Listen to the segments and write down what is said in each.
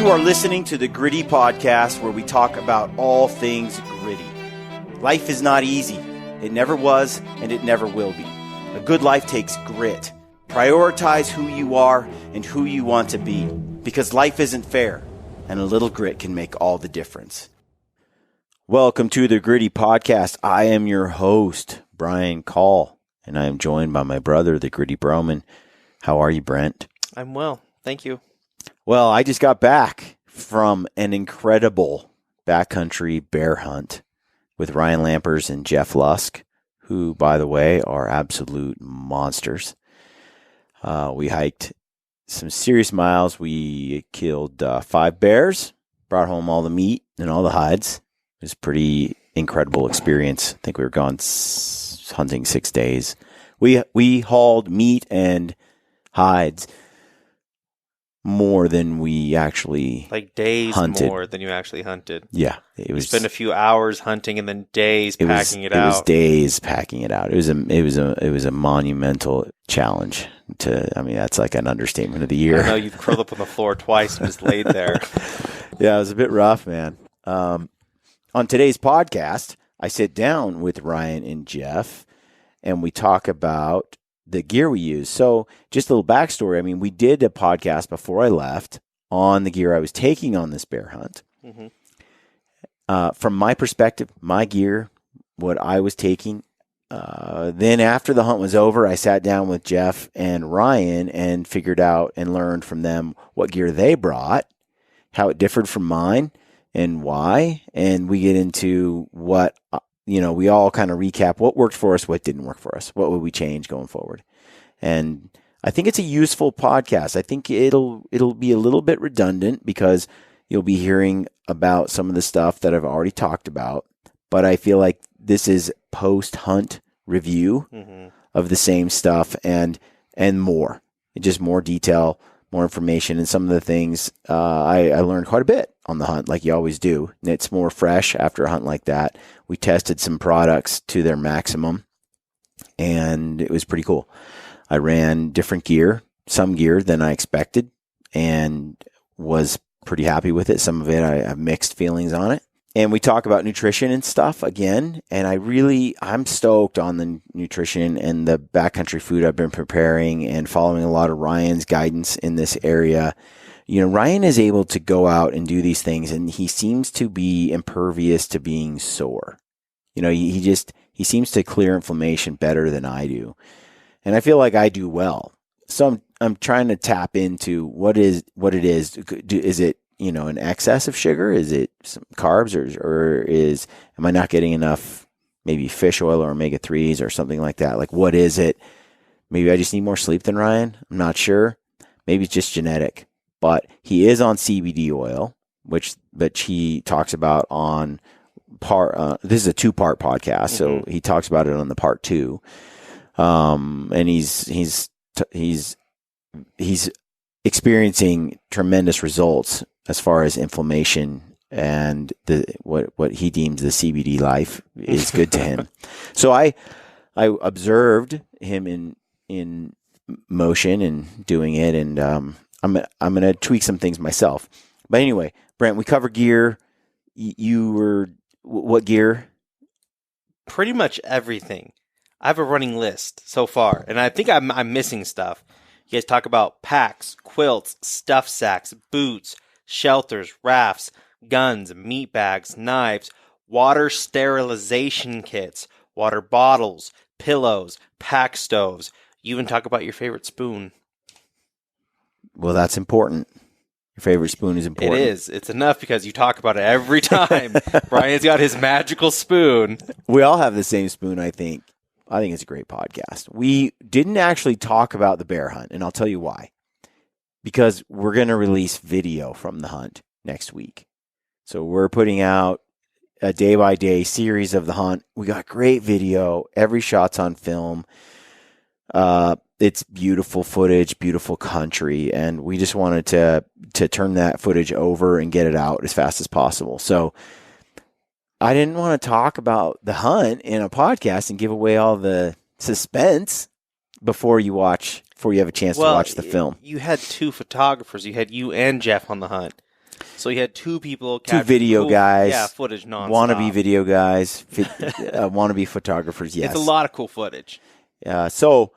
You are listening to the Gritty Podcast, where we talk about all things gritty. Life is not easy. It never was, and it never will be. A good life takes grit. Prioritize who you are and who you want to be, because life isn't fair, and a little grit can make all the difference. Welcome to the Gritty Podcast. I am your host, Brian Call, and I am joined by my brother, the Gritty Broman. How are you, Brent? I'm well, thank you. Well, I just got back from an incredible backcountry bear hunt with Ryan Lampers and Jeff Lusk, who, by the way, are absolute monsters. We hiked some serious miles. We killed 5 bears, brought home all the meat and all the hides. It was a pretty incredible experience. I think we were gone hunting 6 days. We hauled meat and hides more than we actually days hunted. More than you actually hunted. Yeah, it was. You spent a few hours hunting and then days packing it out. It was days packing it out. It was a monumental challenge. That's like an understatement of the year. I know you've curled up on the floor twice and just laid there. Yeah, it was a bit rough, man. On today's podcast, I sit down with Ryan and Jeff, and we talk about the gear we use. So just a little backstory. I mean, we did a podcast before I left on the gear I was taking on this bear hunt. Mm-hmm. From my perspective, my gear, what I was taking. Then after the hunt was over, I sat down with Jeff and Ryan and figured out and learned from them what gear they brought, how it differed from mine, and why. And we get into what we all kind of recap what worked for us, what didn't work for us, what would we change going forward. And I think it's a useful podcast. I think it'll be a little bit redundant because you'll be hearing about some of the stuff that I've already talked about, but I feel like this is post-hunt review of the same stuff and more. Just more detail, more information, and some of the things I learned quite a bit on the hunt, like you always do. And it's more fresh after a hunt like that. We tested some products to their maximum, and it was pretty cool. I ran different gear, some gear than I expected, and was pretty happy with it. Some of it, I have mixed feelings on it. And we talk about nutrition and stuff again, and I'm stoked on the nutrition and the backcountry food I've been preparing and following a lot of Ryan's guidance in this area. Ryan is able to go out and do these things, and he seems to be impervious to being sore. He seems to clear inflammation better than I do. And I feel like I do well. So I'm trying to tap into what it is. Is it, an excess of sugar? Is it some carbs or am I not getting enough maybe fish oil or omega-3s or something like that? Like, what is it? Maybe I just need more sleep than Ryan. I'm not sure. Maybe it's just genetic. But he is on CBD oil, which he talks about on part. This is a 2-part podcast, so he talks about it on the part 2. And he's experiencing tremendous results as far as inflammation and what he deems the CBD life is good to him. So I observed him in motion and doing it, and I'm going to tweak some things myself. But anyway, Brent, we cover gear. What gear? Pretty much everything. I have a running list so far, and I think I'm missing stuff. You guys talk about packs, quilts, stuff sacks, boots, shelters, rafts, guns, meat bags, knives, water sterilization kits, water bottles, pillows, pack stoves. You even talk about your favorite spoon. Well, that's important. Your favorite spoon is important. It is. It's enough because you talk about it every time. Brian's got his magical spoon. We all have the same spoon, I think. I think it's a great podcast. We didn't actually talk about the bear hunt, and I'll tell you why. Because we're going to release video from the hunt next week. So we're putting out a day-by-day series of the hunt. We got great video. Every shot's on film. It's beautiful footage, beautiful country, and we just wanted to turn that footage over and get it out as fast as possible. So I didn't want to talk about the hunt in a podcast and give away all the suspense before you have a chance to watch the film. You had 2 photographers. You had you and Jeff on the hunt. So you had two people Two capture video cool, guys. yeah, footage nonstop. Wannabe video guys. Wannabe photographers, yes. It's a lot of cool footage. So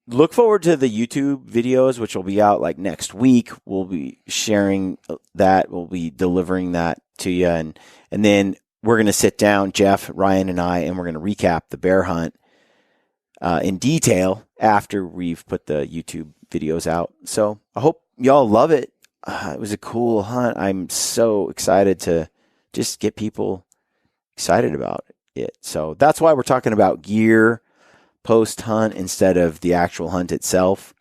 look forward to the YouTube videos, which will be out like next week. We'll be sharing that. We'll be delivering that to you. And then we're going to sit down, Jeff, Ryan, and I, and we're going to recap the bear hunt in detail after we've put the YouTube videos out. So I hope y'all love it. It was a cool hunt. I'm so excited to just get people excited about it. So that's why we're talking about gear post-hunt instead of the actual hunt itself.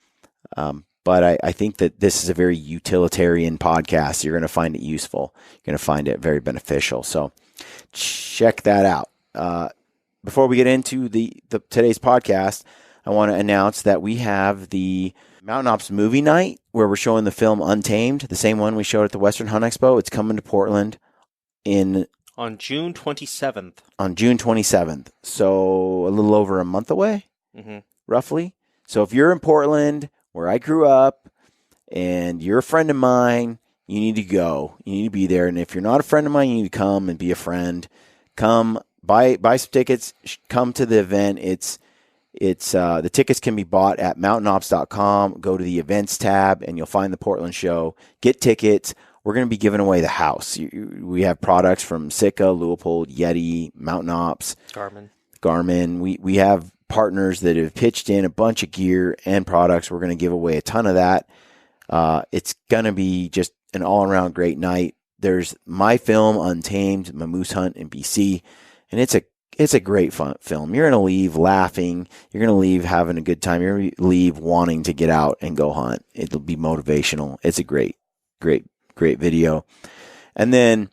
But I think that this is a very utilitarian podcast. You're going to find it useful. You're going to find it very beneficial. So check that out. Before we get into the today's podcast, I want to announce that we have the Mountain Ops movie night where we're showing the film Untamed, the same one we showed at the Western Hunt Expo. It's coming to Portland on June 27th. On June 27th. So a little over a month away, roughly. So if you're in Portland, where I grew up, and you're a friend of mine, you need to go. You need to be there. And if you're not a friend of mine, you need to come and be a friend. Come, buy some tickets, come to the event. It's the tickets can be bought at mountainops.com. Go to the events tab and you'll find the Portland show. Get tickets. We're going to be giving away the house. We have products from Sitka, Leupold, Yeti, Mountain Ops, Garmin. We have partners that have pitched in a bunch of gear and products. We're going to give away a ton of that. It's going to be just an all-around great night. There's my film, Untamed, my moose hunt in BC, and it's a great fun film. You're going to leave laughing. You're going to leave having a good time. You're going to leave wanting to get out and go hunt. It'll be motivational. It's a great video. And then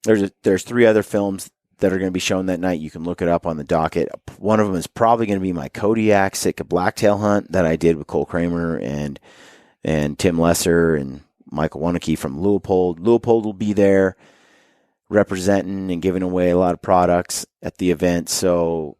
there's 3 other films that are going to be shown that night. You can look it up on the docket. One of them is probably going to be my Kodiak Sitka blacktail hunt that I did with Cole Kramer and Tim Lesser and Michael Waneke from Leupold. Leupold will be there representing and giving away a lot of products at the event. So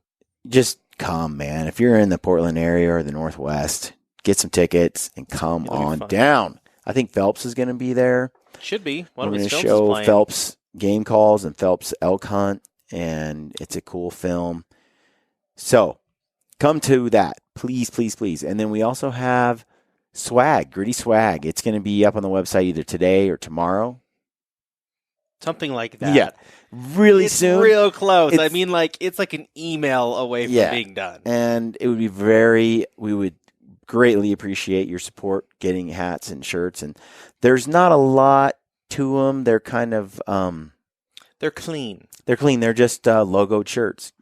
just come, man. If you're in the Portland area or the Northwest, get some tickets and come on down. I think Phelps is going to be there. Should be. We're going to show Phelps game calls and Phelps elk hunt, and it's a cool film. So come to that, please, please, please. And then we also have swag, gritty swag. It's going to be up on the website either today or tomorrow. Something like that. Yeah, really soon. It's real close. I mean, it's like an email away from being done. And it would be we would greatly appreciate your support getting hats and shirts. And there's not a lot to them. They're kind of they're clean. They're clean. They're just logoed shirts.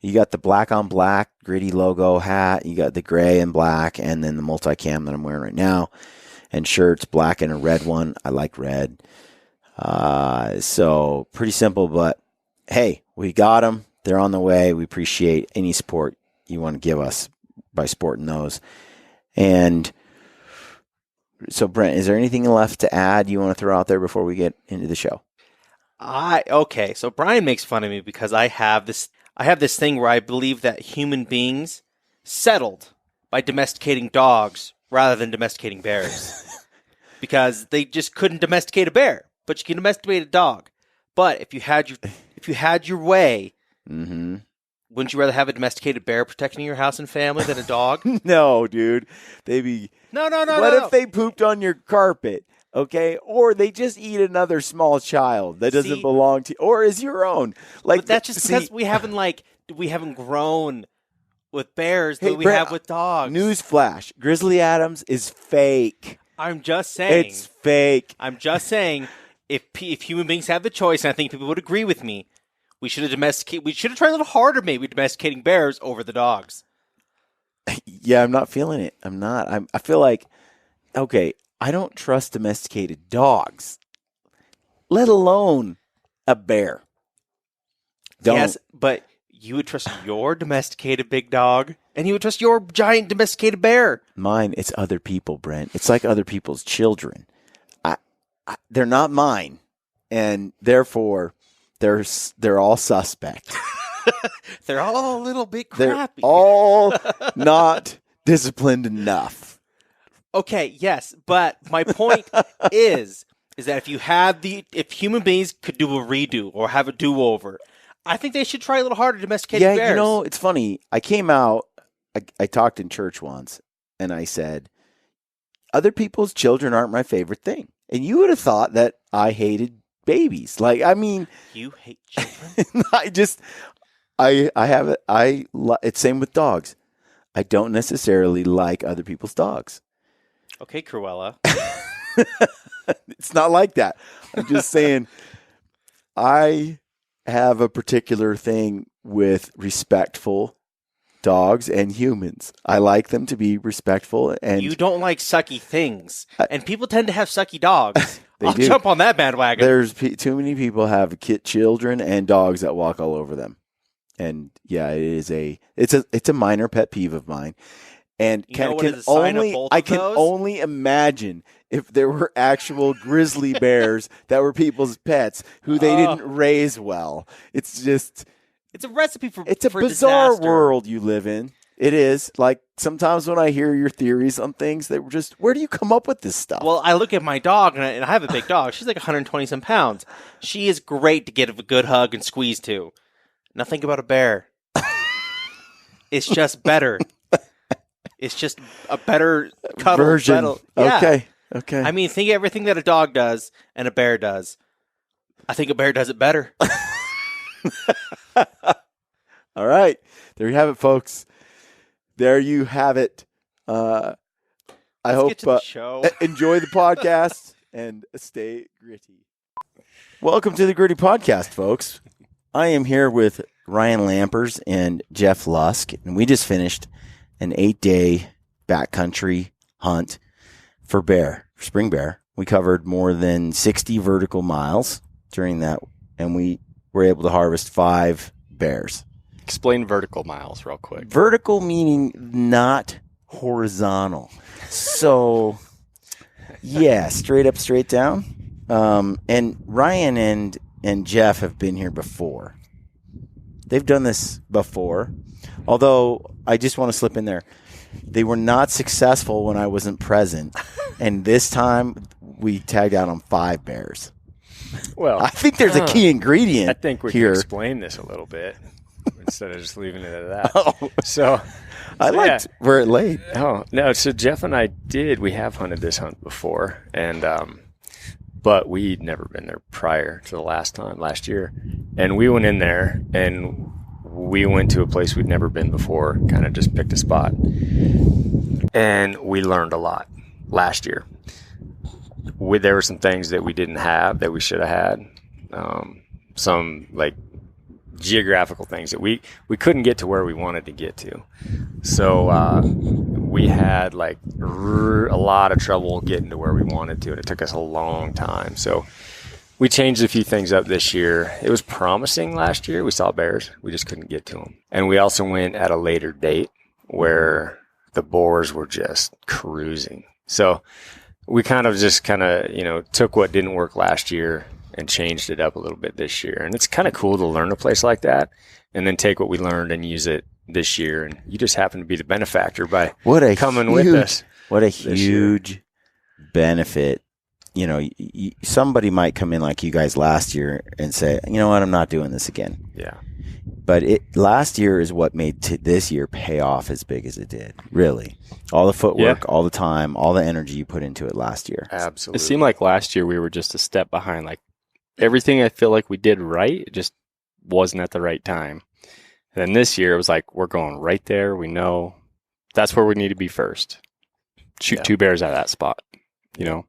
You got the black on black gritty logo hat. You got the gray and black, and then the multicam that I'm wearing right now. And shirts, black and a red one. I like red. So pretty simple, but hey, we got them. They're on the way. We appreciate any support you want to give us by sporting those. And so, Brent, is there anything left to add you want to throw out there before we get into the show? Okay. So Brian makes fun of me because I have this thing where I believe that human beings settled by domesticating dogs rather than domesticating bears because they just couldn't domesticate a bear. But you can domesticate a dog. But if you had your way, wouldn't you rather have a domesticated bear protecting your house and family than a dog? No, dude. No. What if they pooped on your carpet? Okay, or they just eat another small child that doesn't belong to, or is your own? But that's just because we haven't grown with bears that we have with dogs. Newsflash: Grizzly Adams is fake. I'm just saying it's fake. I'm just saying. If human beings have the choice, and I think people would agree with me, we should have tried a little harder maybe domesticating bears over the dogs. Yeah, I'm not feeling it. I feel like, okay, I don't trust domesticated dogs, let alone a bear. Yes, but you would trust your domesticated big dog, and you would trust your giant domesticated bear. Mine, it's other people, Brent. It's like other people's children. They're not mine, and therefore they're all suspect. They're all a little bit crappy. They're all not disciplined enough. Okay, yes, but my point is is that if human beings could do a redo or have a do-over, I think they should try a little harder domesticating bears. Yeah, you know, it's funny. I came out, I talked in church once, and I said, other people's children aren't my favorite thing. And you would have thought that I hated babies. Like, I mean, you hate children? It's same with dogs. I don't necessarily like other people's dogs. Okay, Cruella. It's not like that. I'm just saying I have a particular thing with respectful dogs and humans. I like them to be respectful. And you don't like sucky things. And people tend to have sucky dogs. I'll do. jump on that bandwagon. There's too many people have children and dogs that walk all over them. And yeah, it's a minor pet peeve of mine. And I can only imagine if there were actual grizzly bears that were people's pets who they didn't raise well. It's a recipe for it's a bizarre world you live in. It is. Like, sometimes when I hear your theories on things, they were just, where do you come up with this stuff? Well, I look at my dog, and I have a big dog. She's like 120-some pounds. She is great to get a good hug and squeeze to. Now think about a bear. It's just better. It's just a better cuddle. Version. Yeah. Okay. I mean, think of everything that a dog does and a bear does. I think a bear does it better. All right. There you have it, folks. There you have it. I hope get to the show. Enjoy the podcast and stay gritty. Welcome to the Gritty Podcast, folks. I am here with Ryan Lampers and Jeff Lusk, and we just finished an 8-day backcountry hunt for spring bear. We covered more than 60 vertical miles during that, and we were able to harvest 5 bears. Explain vertical miles real quick. Vertical meaning not horizontal. So, yeah, straight up, straight down. And Ryan and Jeff have been here before. They've done this before. Although, I just want to slip in there. They were not successful when I wasn't present. And this time, we tagged out on 5 bears. Well, I think there's a key ingredient. I think we here. can explain this a little bit instead of just leaving it at that. So I liked where it laid. Oh, no. So Jeff and I we have hunted this hunt before, and but we'd never been there prior to the last year. And we went in there, and we went to a place we'd never been before, kind of just picked a spot. And we learned a lot last year. There were some things that we didn't have that we should have had. Some like geographical things that we couldn't get to where we wanted to get to. So we had like a lot of trouble getting to where we wanted to, and it took us a long time. So we changed a few things up this year. It was promising last year. We saw bears. We just couldn't get to them. And we also went at a later date where the boars were just cruising. So we kind of took what didn't work last year and changed it up a little bit this year. And it's kind of cool to learn a place like that and then take what we learned and use it this year. And you just happen to be the benefactor by coming with us. What a huge benefit. You know, somebody might come in like you guys last year and say, you know what, I'm not doing this again. Yeah. But last year is what made this year pay off as big as it did. Really. All the footwork, all the time, all the energy you put into it last year. Absolutely. It seemed like last year we were just a step behind. Like everything I feel like we did right, it just wasn't at the right time. And then this year it was like, we're going right there. We know that's where we need to be first. Shoot 2 bears out of that spot, you know?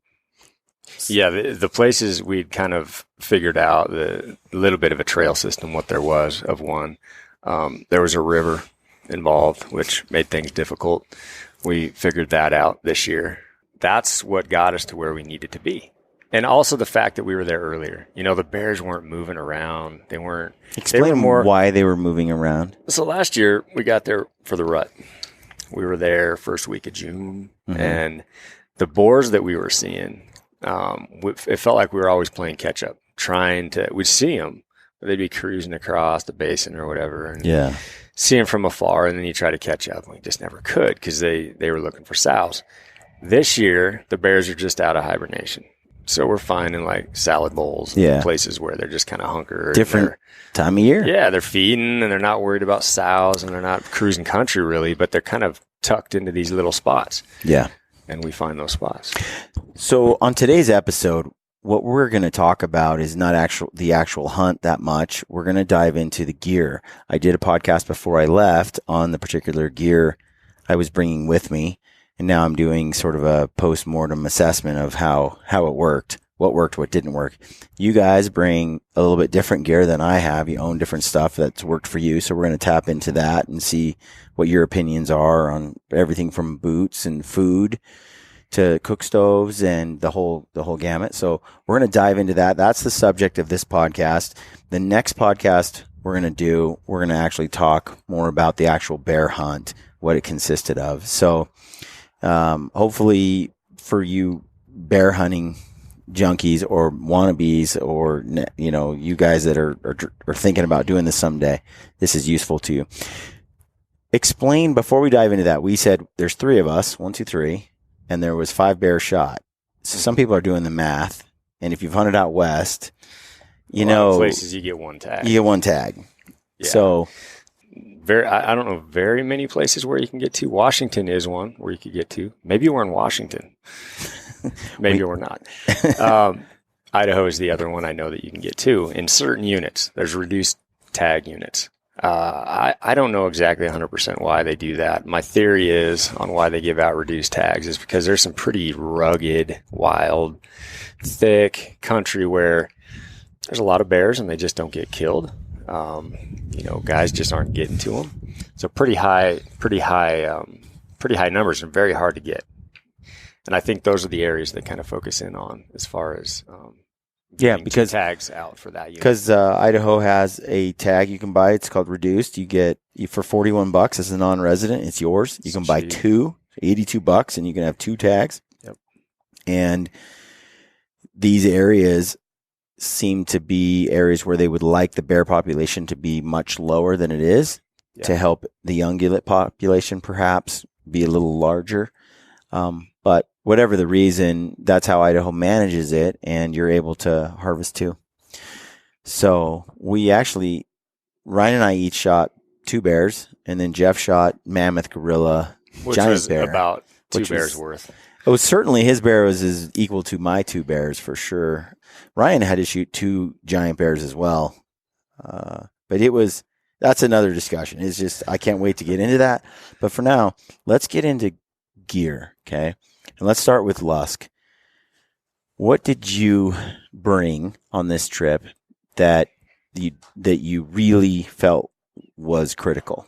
Yeah, the places we'd kind of figured out a little bit of a trail system, what there was of one. There was a river involved, which made things difficult. We figured that out this year. That's what got us to where we needed to be. And also the fact that we were there earlier. You know, the bears weren't moving around. They weren't. Explain why they were moving around. So last year, we got there for the rut. We were there first week of June. Mm-hmm. And the boars that we were seeing, it felt like we were always playing catch up, we'd see them, but they'd be cruising across the basin or whatever. And see them from afar, and then you try to catch up. And we just never could because they were looking for sows. This year, the bears are just out of hibernation. So we're finding like salad bowls, places where they're just kind of hunkered. Different time of year. Yeah, they're feeding and they're not worried about sows and they're not cruising country really, but they're kind of tucked into these little spots. Yeah. And we find those spots. So on today's episode, what we're going to talk about is not the actual hunt that much. We're going to dive into the gear. I did a podcast before I left on the particular gear I was bringing with me. And now I'm doing sort of a post-mortem assessment of how it worked, what didn't work. You guys bring a little bit different gear than I have. You own different stuff that's worked for you. So we're going to tap into that and see what your opinions are on everything from boots and food to cook stoves and the whole gamut. So we're going to dive into that. That's the subject of this podcast. The next podcast we're going to actually talk more about the actual bear hunt, what it consisted of. So hopefully for you bear hunting junkies or wannabes, or, you know, you guys that are thinking about doing this someday, this is useful to you. Explain, before we dive into that, we said there's 3 of us, 1, 2, 3, and there was 5 bears shot. So some people are doing the math. And if you've hunted out west, you know, places you get 1 tag. You get 1 tag. Yeah. So I don't know very many places where you can get to. Washington is one where you could get to. Maybe we're in Washington. Maybe we're not. Idaho is the other one I know that you can get to in certain units. There's reduced tag units. I don't know exactly 100% why they do that. My theory is on why they give out reduced tags is because there's some pretty rugged, wild, thick country where there's a lot of bears and they just don't get killed. You know, guys just aren't getting to them. So pretty high numbers and very hard to get. And I think those are the areas they kind of focus in on as far as because tags out for that unit. Because Idaho has a tag you can buy. It's called reduced. You get for $41 as a non-resident. It's yours. You can buy 2, $82, and you can have 2 tags. Yep. And these areas seem to be areas where they would like the bear population to be much lower than it is, to help the ungulate population perhaps be a little larger. But whatever the reason, that's how Idaho manages it, and you're able to harvest 2. So Ryan and I each shot 2 bears, and then Jeff shot mammoth, gorilla, giant bear. About 2 bears worth. Oh, certainly his bear was equal to my 2 bears for sure. Ryan had to shoot 2 giant bears as well. But that's another discussion. It's just, I can't wait to get into that. But for now, let's get into gear. Okay. And let's start with Lusk. What did you bring on this trip that you really felt was critical?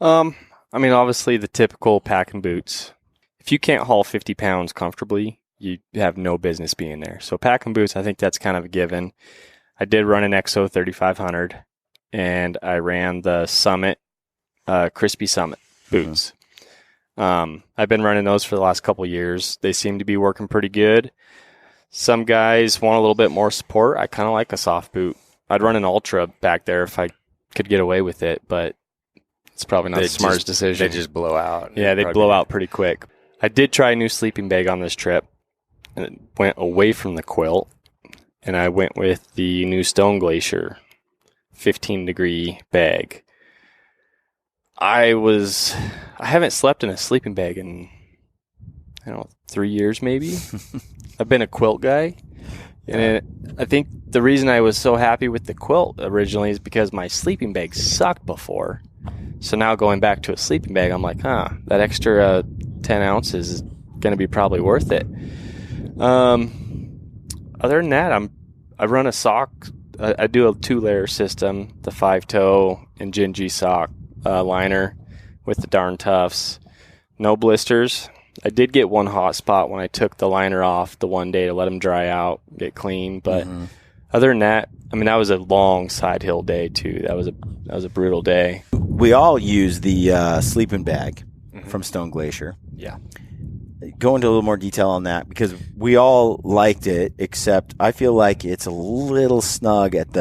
I mean, obviously the typical pack and boots. If you can't haul 50 pounds comfortably, you have no business being there. So pack and boots, I think that's kind of a given. I did run an EXO 3500, and I ran the Summit, Crispy Summit boots. I've been running those for the last couple of years. They seem to be working pretty good. Some guys want a little bit more support. I kind of like a soft boot. I'd run an Ultra back there if I could get away with it, but it's probably not the smartest decision. They just blow out. Yeah, they blow out pretty quick. I did try a new sleeping bag on this trip, and it went away from the quilt, and I went with the new Stone Glacier 15-degree bag. I haven't slept in a sleeping bag in, 3 years maybe. I've been a quilt guy. And I think the reason I was so happy with the quilt originally is because my sleeping bag sucked before. So now going back to a sleeping bag, I'm like, that extra 10 ounces is going to be probably worth it. Other than that, I run a sock. I do a 2-layer system, the 5-toe and Gingy sock liner with the Darn Toughs. No blisters. I did get one hot spot when I took the liner off the one day to let them dry out, get clean. But other than that, that was a long side hill day too. That was a brutal day. We all use the sleeping bag from Stone Glacier. Yeah. Go into a little more detail on that because we all liked it, except I feel like it's a little snug at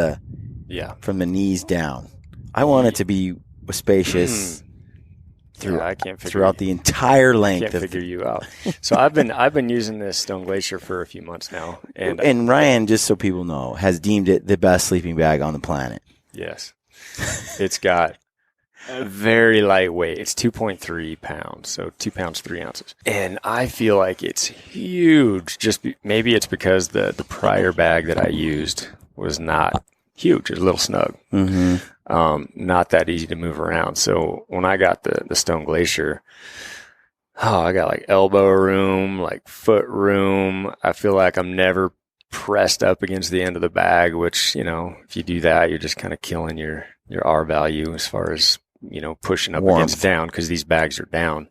from the knees down. I want it to be spacious I can't figure throughout the entire length can't of figure you out. So I've been using this Stone Glacier for a few months now, and Ryan, just so people know, has deemed it the best sleeping bag on the planet. yes, it's got a very lightweight. It's 2.3 pounds, so 2 pounds 3 ounces, and I feel like it's huge. Maybe it's because the prior bag that I used was not huge. It was a little snug. Not that easy to move around. So when I got the Stone Glacier, I got like elbow room, like foot room. I feel like I'm never pressed up against the end of the bag, which, if you do that, you're just kind of killing your R value as far as, pushing up against down, because these bags are down.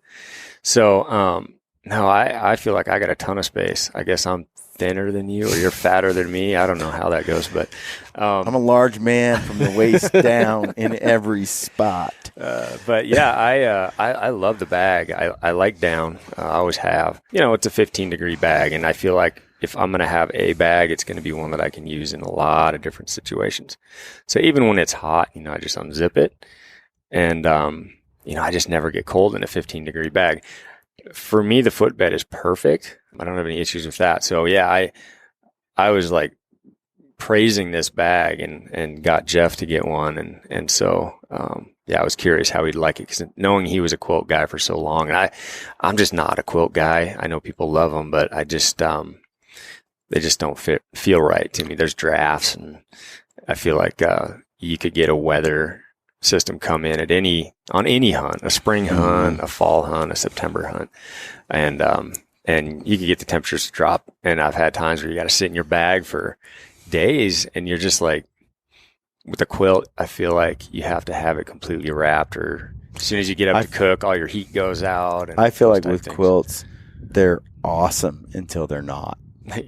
So, no, I feel like I got a ton of space. I guess I'm thinner than you, or you're fatter than me. I don't know how that goes, but I'm a large man from the waist down in every spot. But yeah, I love the bag. I like down. I always have. It's a 15-degree bag, and I feel like if I'm going to have a bag, it's going to be one that I can use in a lot of different situations. So even when it's hot, I just unzip it, and I just never get cold in a 15-degree bag. For me, the footbed is perfect. I don't have any issues with that. So yeah, I was like praising this bag and got Jeff to get one. And so, I was curious how he'd like it, because knowing he was a quilt guy for so long, and I'm just not a quilt guy. I know people love them, but I just, they just don't feel right to me. There's drafts, and I feel like, you could get a weather system come in on any hunt, a spring hunt, a fall hunt, a September hunt. And you can get the temperatures to drop. And I've had times where you got to sit in your bag for days, and you're just like, with a quilt, I feel like you have to have it completely wrapped, or as soon as you get up to cook, all your heat goes out. And I feel like with quilts, they're awesome until they're not.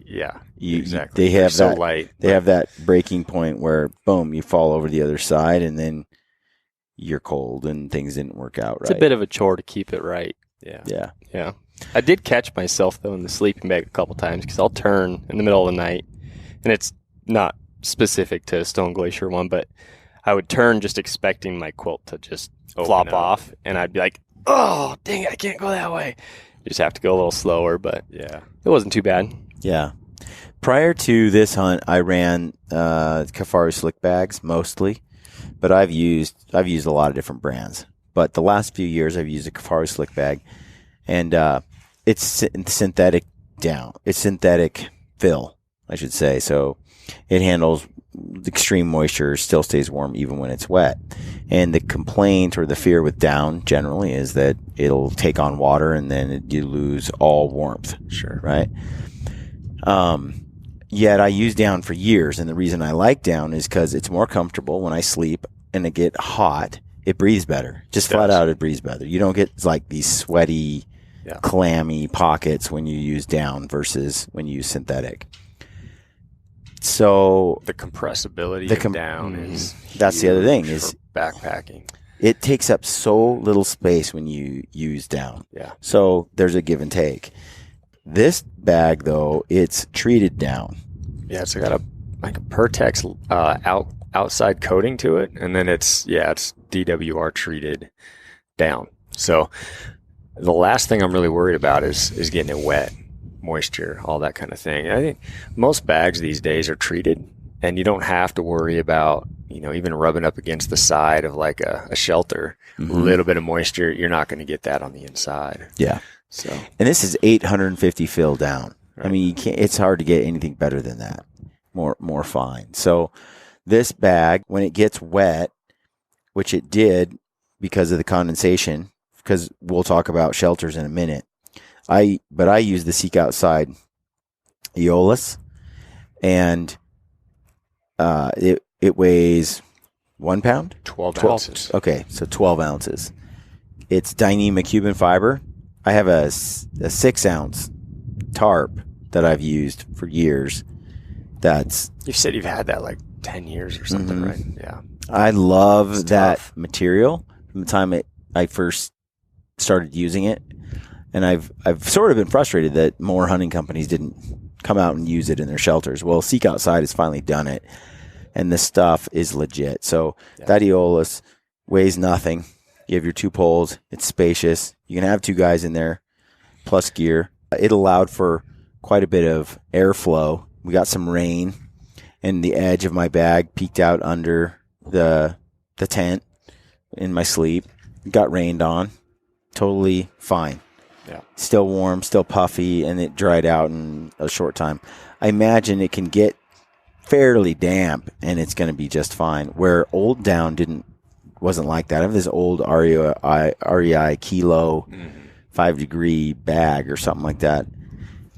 Yeah, exactly. They have so that light. They have that breaking point where boom, you fall over the other side, and then you're cold, and things didn't work out right. It's a bit of a chore to keep it right. Yeah. I did catch myself, though, in the sleeping bag a couple times, because I'll turn in the middle of the night, and it's not specific to Stone Glacier one, but I would turn just expecting my quilt to just flop off, and I'd be like, oh, dang it, I can't go that way. You just have to go a little slower, but yeah, it wasn't too bad. Yeah. Prior to this hunt, I ran Kafari slick bags mostly, but I've used a lot of different brands. But the last few years, I've used a Kafari slick bag, and it's synthetic down. It's synthetic fill, I should say. So it handles extreme moisture, still stays warm even when it's wet. And the complaint or the fear with down generally is that it'll take on water, and then you lose all warmth. Sure. Right? Yet I use down for years, and the reason I like down is because it's more comfortable when I sleep and it get hot. It breathes better. Just flat out, it breathes better. You don't get like these sweaty, clammy pockets when you use down versus when you use synthetic. So the compressibility of down is that's the other thing is backpacking. It takes up so little space when you use down. Yeah. So there's a give and take. This bag, though, it's treated down. Yeah, it's got a Pertex outside coating to it, and then it's DWR treated down. So the last thing I'm really worried about is getting it wet, moisture, all that kind of thing. I think most bags these days are treated, and you don't have to worry about even rubbing up against the side of like a shelter. A little bit of moisture, you're not going to get that on the inside. Yeah. So, and this is 850 fill down. Right. I mean, you can't. It's hard to get anything better than that. More fine. So this bag, when it gets wet, which it did because of the condensation, because we'll talk about shelters in a minute. I use the Seek Outside Aeolus, and it weighs 1 pound? 12 ounces. Okay, so 12 ounces. It's Dyneema Cuban fiber. I have a 6-ounce tarp that I've used for years. You've said you've had that like 10 years or something, right? Yeah. I love that material from the time I first started using it. And I've sort of been frustrated that more hunting companies didn't come out and use it in their shelters. Well, Seek Outside has finally done it, and this stuff is legit. So that Aeolus weighs nothing. You have your 2 poles. It's spacious. You can have 2 guys in there, plus gear. It allowed for quite a bit of airflow. We got some rain, and the edge of my bag peeked out under the tent in my sleep. Got rained on. Totally fine. Yeah. Still warm, still puffy, and it dried out in a short time. I imagine it can get fairly damp, and it's going to be just fine. Where Old Down wasn't like that. I have this old REI Kilo 5-degree bag or something like that.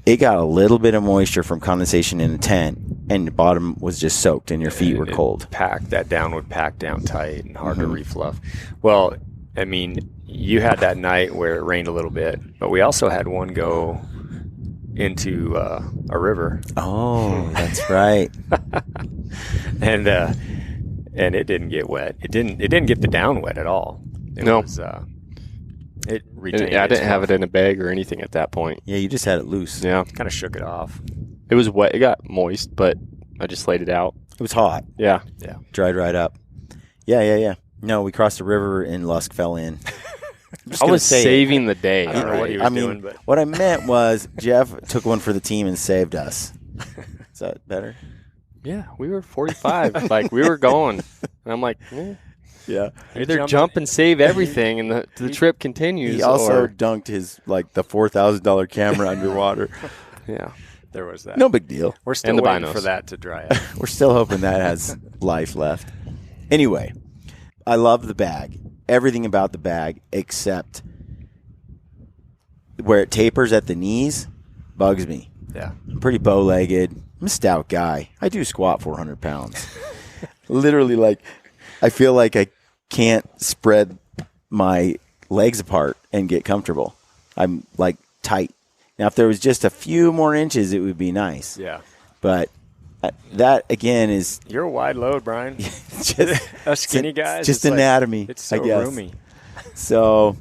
It got a little bit of moisture from condensation in the tent, and the bottom was just soaked, and your feet were cold. That down would pack down tight and hard to refluff. Well, I mean, you had that night where it rained a little bit, but we also had one go into a river. Oh, that's right. and it didn't get wet. It didn't get the down wet at all. No. It retained. I didn't have it in a bag or anything at that point. Yeah, you just had it loose. Yeah. Kind of shook it off. It was wet. It got moist, but I just laid it out. It was hot. Yeah. Dried right up. Yeah. No, we crossed the river and Lusk fell in. I was saving the day. I don't know what he was doing, but what I meant was Jeff took one for the team and saved us. Is that better? Yeah, we were 45. Like, we were going. And I'm like, Yeah. either jump and save everything and the trip continues. He also or, dunked his, the $4,000 camera underwater. yeah. there was that. No big deal. We're still And the waiting binos. for that to dry out. We're still hoping that has life left. Anyway, I love the bag. Everything about the bag except where it tapers at the knees bugs me. Yeah. I'm pretty bow-legged. I'm a stout guy. I do squat 400 pounds. Literally, I feel like I can't spread my legs apart and get comfortable. I'm, tight. Now, if there was just a few more inches, it would be nice. Yeah. But that, again, is You're a wide load, Brian. just Us skinny guys. just it's anatomy, It's so I guess. roomy. So,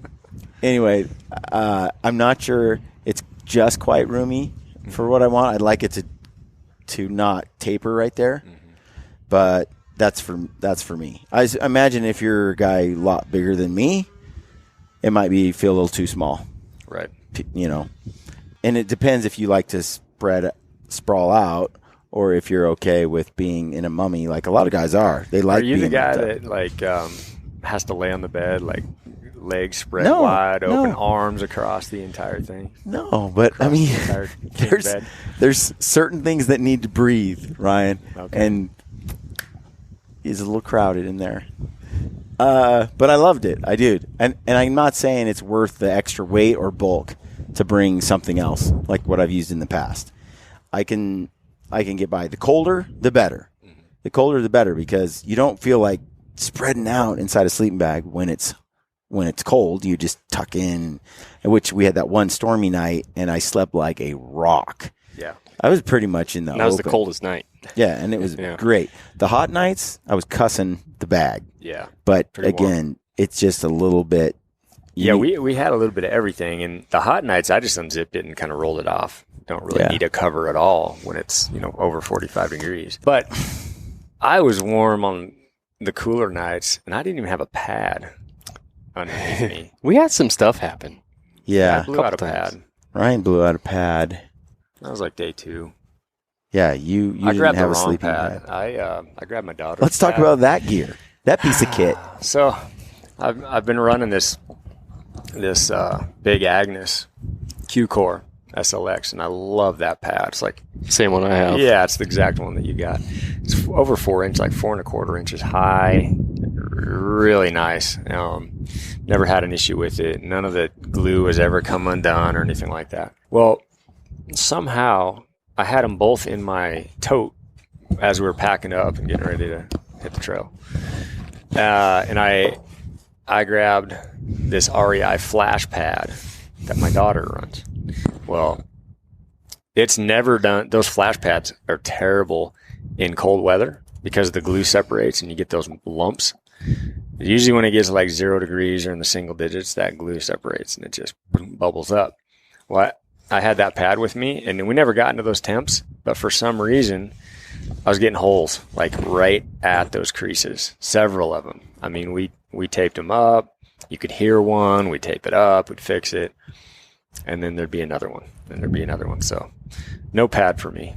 anyway, I'm not sure it's just quite roomy for what I want. I'd like it to not taper right there, but that's for me. I imagine if you're a guy a lot bigger than me, it might feel a little too small, Right. And it depends if you like to sprawl out, or if you're okay with being in a mummy, like a lot of guys are. They like. Are you being the guy like that has to lay on the bed, legs spread No, wide open, no. arms across the entire thing? No, but I mean, Entire king bed? there's certain things that need to breathe, Ryan, Okay. and it's a little crowded in there. But I loved it. I did, and I'm not saying it's worth the extra weight or bulk to bring something else like what I've used in the past. I can get by. The colder, the better. The colder, the better, because you don't feel like spreading out inside a sleeping bag when it's cold. You just tuck in, which we had that one stormy night, and I slept like a rock. Yeah. I was pretty much in the That was the open. coldest night. Yeah, and it was Yeah. great. The hot nights, I was cussing the bag. Yeah. But Pretty warm. again, it's just a little bit. Yeah, we had a little bit of everything, and the hot nights I just unzipped it and kind of rolled it off. Don't really Yeah. need a cover at all when it's over 45 degrees. But I was warm on the cooler nights, and I didn't even have a pad underneath me. We had some stuff happen. I Yeah, blew out a couple times. pad. Ryan blew out a pad. That was like day 2. Yeah, you I didn't grabbed the have a wrong sleeping pad. bag. I grabbed my daughter. Let's talk about that gear, that piece of kit. So, I've been running this Big Agnes Q-Core SLX, and I love that pad. It's like, Same one I have. yeah, it's the exact one that you got. It's over 4 inches, like 4.25 inches high. Really nice. Never had an issue with it. None of the glue has ever come undone or anything like that. Well, somehow I had them both in my tote as we were packing up and getting ready to hit the trail. And I grabbed this REI flash pad that my daughter runs. Well, it's never done. Those flash pads are terrible in cold weather because the glue separates and you get those lumps. Usually when it gets like 0 degrees or in the single digits, that glue separates and it just bubbles up. Well, I had that pad with me, and we never got into those temps, but for some reason, I was getting holes like right at those creases, several of them. I mean, we taped them up. you could hear one, we'd tape it up, we'd fix it, and then there'd be another one, and there'd be another one. So no pad for me.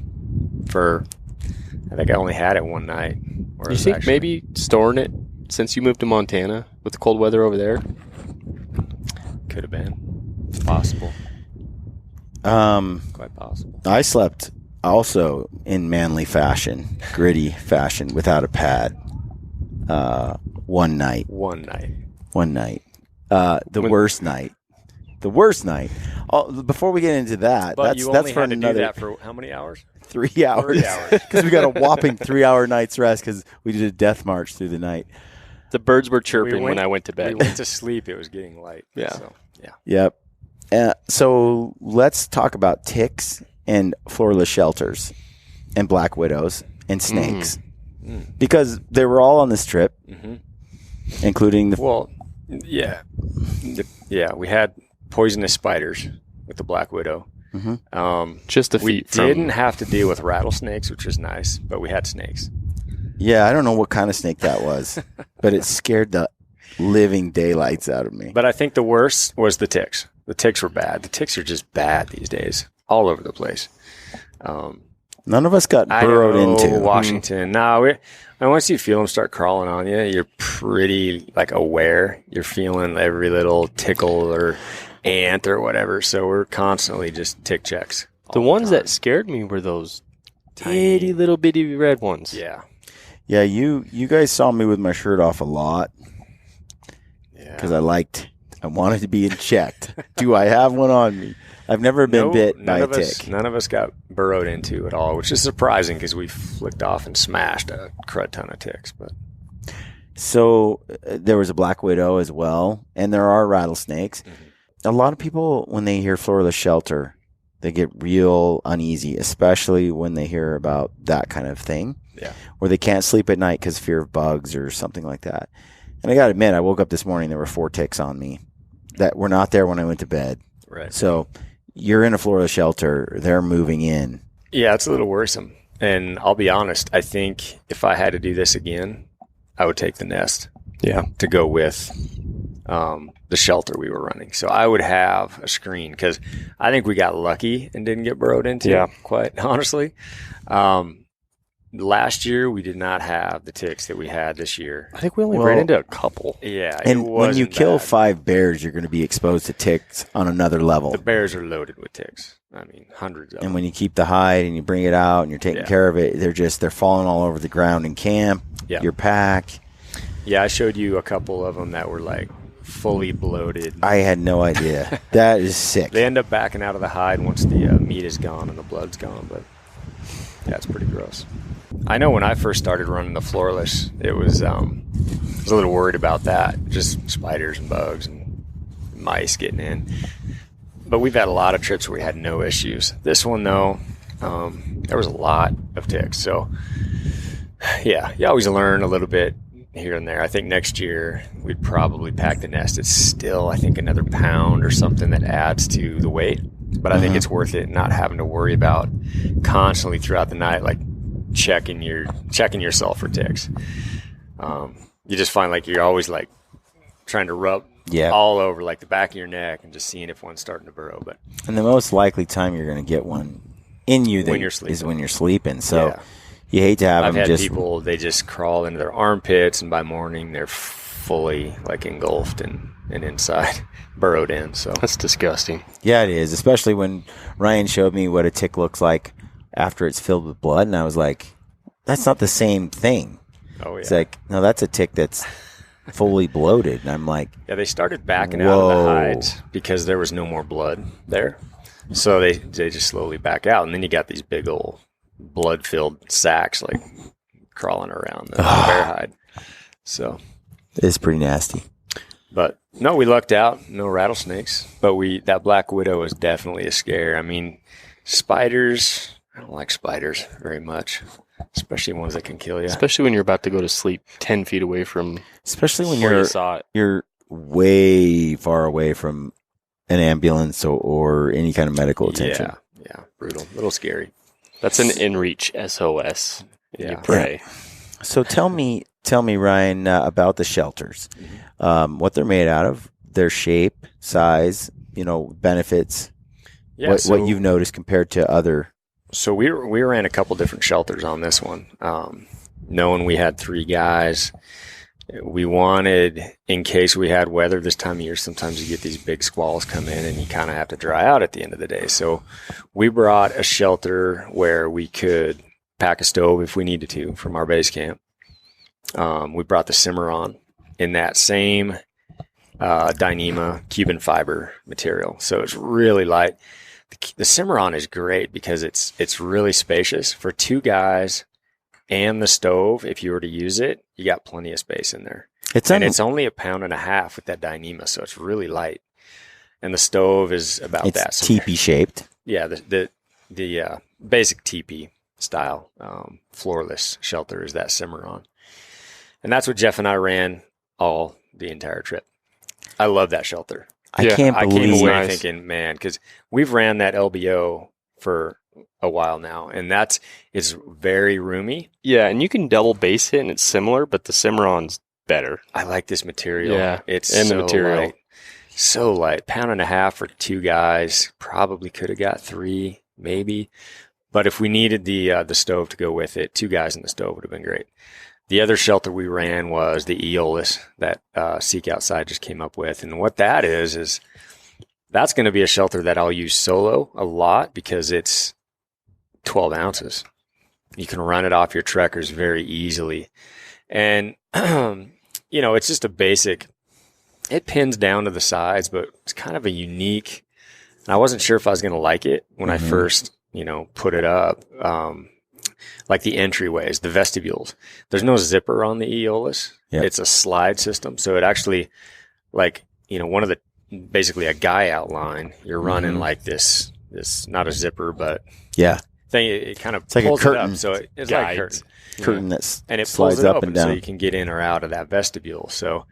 I think I only had it one night. You think maybe storing it since you moved to Montana with the cold weather over there? Could have been. It's possible. Quite possible. I slept also in manly fashion, gritty fashion, without a pad. One night. The worst night. Before we get into that, But that's you only for had to another do that for how many hours? 3 hours. 3 hours. Because we got a whopping 3-hour night's rest because we did a death march through the night. The birds were chirping when I went to bed. We went to sleep. It was getting light. Yeah. So, yeah. Yep. So let's talk about ticks and floorless shelters and black widows and snakes. Because they were all on this trip, including the... Well, yeah. We had poisonous spiders with the black widow. Just a We feet from... didn't have to deal with rattlesnakes, which was nice, but we had snakes. Yeah, I don't know what kind of snake that was, but it scared the living daylights out of me. But I think the worst was the ticks. The ticks were bad. The ticks are just bad these days, all over the place. None of us got burrowed into Washington. No, and once you feel them start crawling on you, you're pretty aware. You're feeling every little tickle or ant or whatever. So we're constantly just tick checks. The ones that scared me were those itty little bitty red ones. Yeah. Yeah, you guys saw me with my shirt off a lot because I wanted to be checked. Do I have one on me? I've never been bit by a tick. None of us got burrowed into at all, which is surprising because we flicked off and smashed a crud ton of ticks. But so there was a black widow as well, and there are rattlesnakes. A lot of people, when they hear floorless shelter, they get real uneasy, especially when they hear about that kind of thing. Yeah. Where they can't sleep at night because fear of bugs or something like that. And I got to admit, I woke up this morning, there were 4 ticks on me that were not there when I went to bed. Right. So you're in a floorless shelter, they're moving in. Yeah, it's a little worrisome. And I'll be honest, I think if I had to do this again, I would take the nest. Yeah. To go with the shelter we were running. So I would have a screen because I think we got lucky and didn't get burrowed into, quite honestly. Last year, we did not have the ticks that we had this year. I think we only ran into a couple. Yeah. And when you kill 5 bears, you're going to be exposed to ticks on another level. The bears are loaded with ticks. I mean, hundreds of them. And when you keep the hide and you bring it out and you're taking care of it, they're falling all over the ground in camp, your pack. Yeah, I showed you a couple of them that were fully bloated. I had no idea. That is sick. They end up backing out of the hide once the meat is gone and the blood's gone, but yeah, it's pretty gross. I know when I first started running the floorless, I was a little worried about that, just spiders and bugs and mice getting in. But we've had a lot of trips where we had no issues. This one, though, there was a lot of ticks. So, yeah, you always learn a little bit here and there. I think next year we'd probably pack the nest. It's still, I think, another pound or something that adds to the weight. But I think it's worth it not having to worry about constantly throughout the night, checking yourself for ticks. You just find you're always trying to rub all over the back of your neck and just seeing if one's starting to burrow. And the most likely time you're going to get one in you when you're sleeping. is when you're sleeping. So you hate to have I've them had just people, they just crawl into their armpits, and by morning they're fully engulfed and inside, burrowed in. So that's disgusting. Yeah, it is, especially when Ryan showed me what a tick looks like after it's filled with blood, and I was like, that's not the same thing. Oh, yeah. It's no, that's a tick that's fully bloated. And I'm like, yeah, they started backing out of the hides because there was no more blood there. So they just slowly back out. And then you got these big old blood-filled sacks crawling around the bear hide. So it's pretty nasty. But no, we lucked out. No rattlesnakes. But that black widow was definitely a scare. I mean, spiders, I don't like spiders very much, especially ones that can kill you. Especially when you're about to go to sleep 10 feet away from Especially when where you saw it. You're way far away from an ambulance or any kind of medical attention. Yeah, brutal. A little scary. That's an in-reach SOS. Yeah. You pray. So tell me tell me, Ryan, about the shelters, what they're made out of, their shape, size, benefits, what you've noticed compared to other. So we ran a couple different shelters on this one. Knowing we had 3 guys, we wanted, in case we had weather this time of year, sometimes you get these big squalls come in and you kind of have to dry out at the end of the day. So we brought a shelter where we could pack a stove if we needed to from our base camp. We brought the Cimarron in that same Dyneema Cuban fiber material. So it's really light. The Cimarron is great because it's really spacious for 2 guys and the stove. If you were to use it, you got plenty of space in there. It's only 1.5 pounds with that Dyneema, so it's really light. And the stove is about that. It's teepee shaped. Yeah, the basic teepee style floorless shelter is that Cimarron. And that's what Jeff and I ran the entire trip. I love that shelter. I came away thinking, man, because we've ran that LBO for a while now, and it's very roomy. Yeah, and you can double base it, and it's similar, but the Cimarron's better. I like this material. Yeah, it's and so the material. Light. So light. 1.5 pounds for 2 guys. Probably could have got 3, maybe. But if we needed the stove to go with it, 2 guys in the stove would have been great. The other shelter we ran was the Aeolus that Seek Outside just came up with. And what that is that's going to be a shelter that I'll use solo a lot because it's 12 ounces. You can run it off your trekkers very easily. And, it's just a basic, it pins down to the sides, but it's kind of a unique, and I wasn't sure if I was going to like it when I first, put it up. Like the entryways, the vestibules. There's no zipper on the Aeolus. Yep. It's a slide system. So it actually, one of the, basically a guy outline, you're running like this, not a zipper, but thing. It kind of it's like pulls a curtain. It up. So it's like a curtain that's and it slides pulls it up open and down. so you can get in or out of that vestibule. So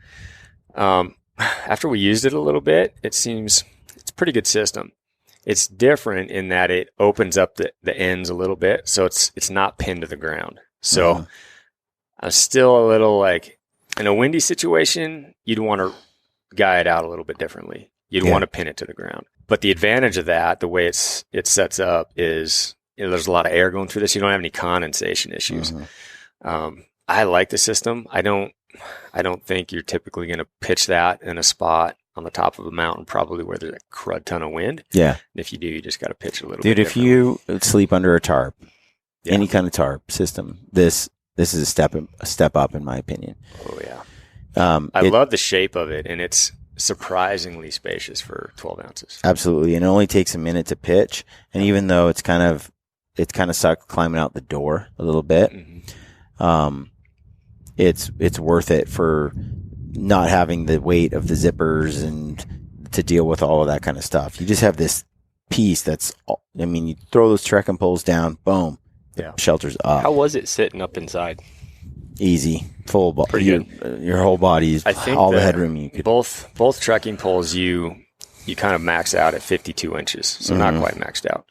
after we used it a little bit, it's a pretty good system. It's different in that it opens up the ends a little bit, so it's not pinned to the ground. So I'm still a little in a windy situation, you'd want to guy it out a little bit differently. You'd want to pin it to the ground. But the advantage of that, the way it sets up is there's a lot of air going through this. You don't have any condensation issues. I like the system. I don't think you're typically going to pitch that in a spot on the top of a mountain, probably where there's a crud ton of wind. Yeah. And if you do, you just got to pitch a little bit. Dude, if you sleep under a tarp, any kind of tarp system, this is a step up in my opinion. Oh yeah. I love the shape of it, and it's surprisingly spacious for 12 ounces. Absolutely. And it only takes a minute to pitch. And even though it's kind of sucked climbing out the door a little bit, it's worth it for not having the weight of the zippers and to deal with all of that kind of stuff. You just have this piece you throw those trekking poles down, boom, shelter's up. How was it sitting up inside? Easy, full body. Your whole body is all the headroom you could. Both trekking poles you kind of max out at 52 inches, so not quite maxed out.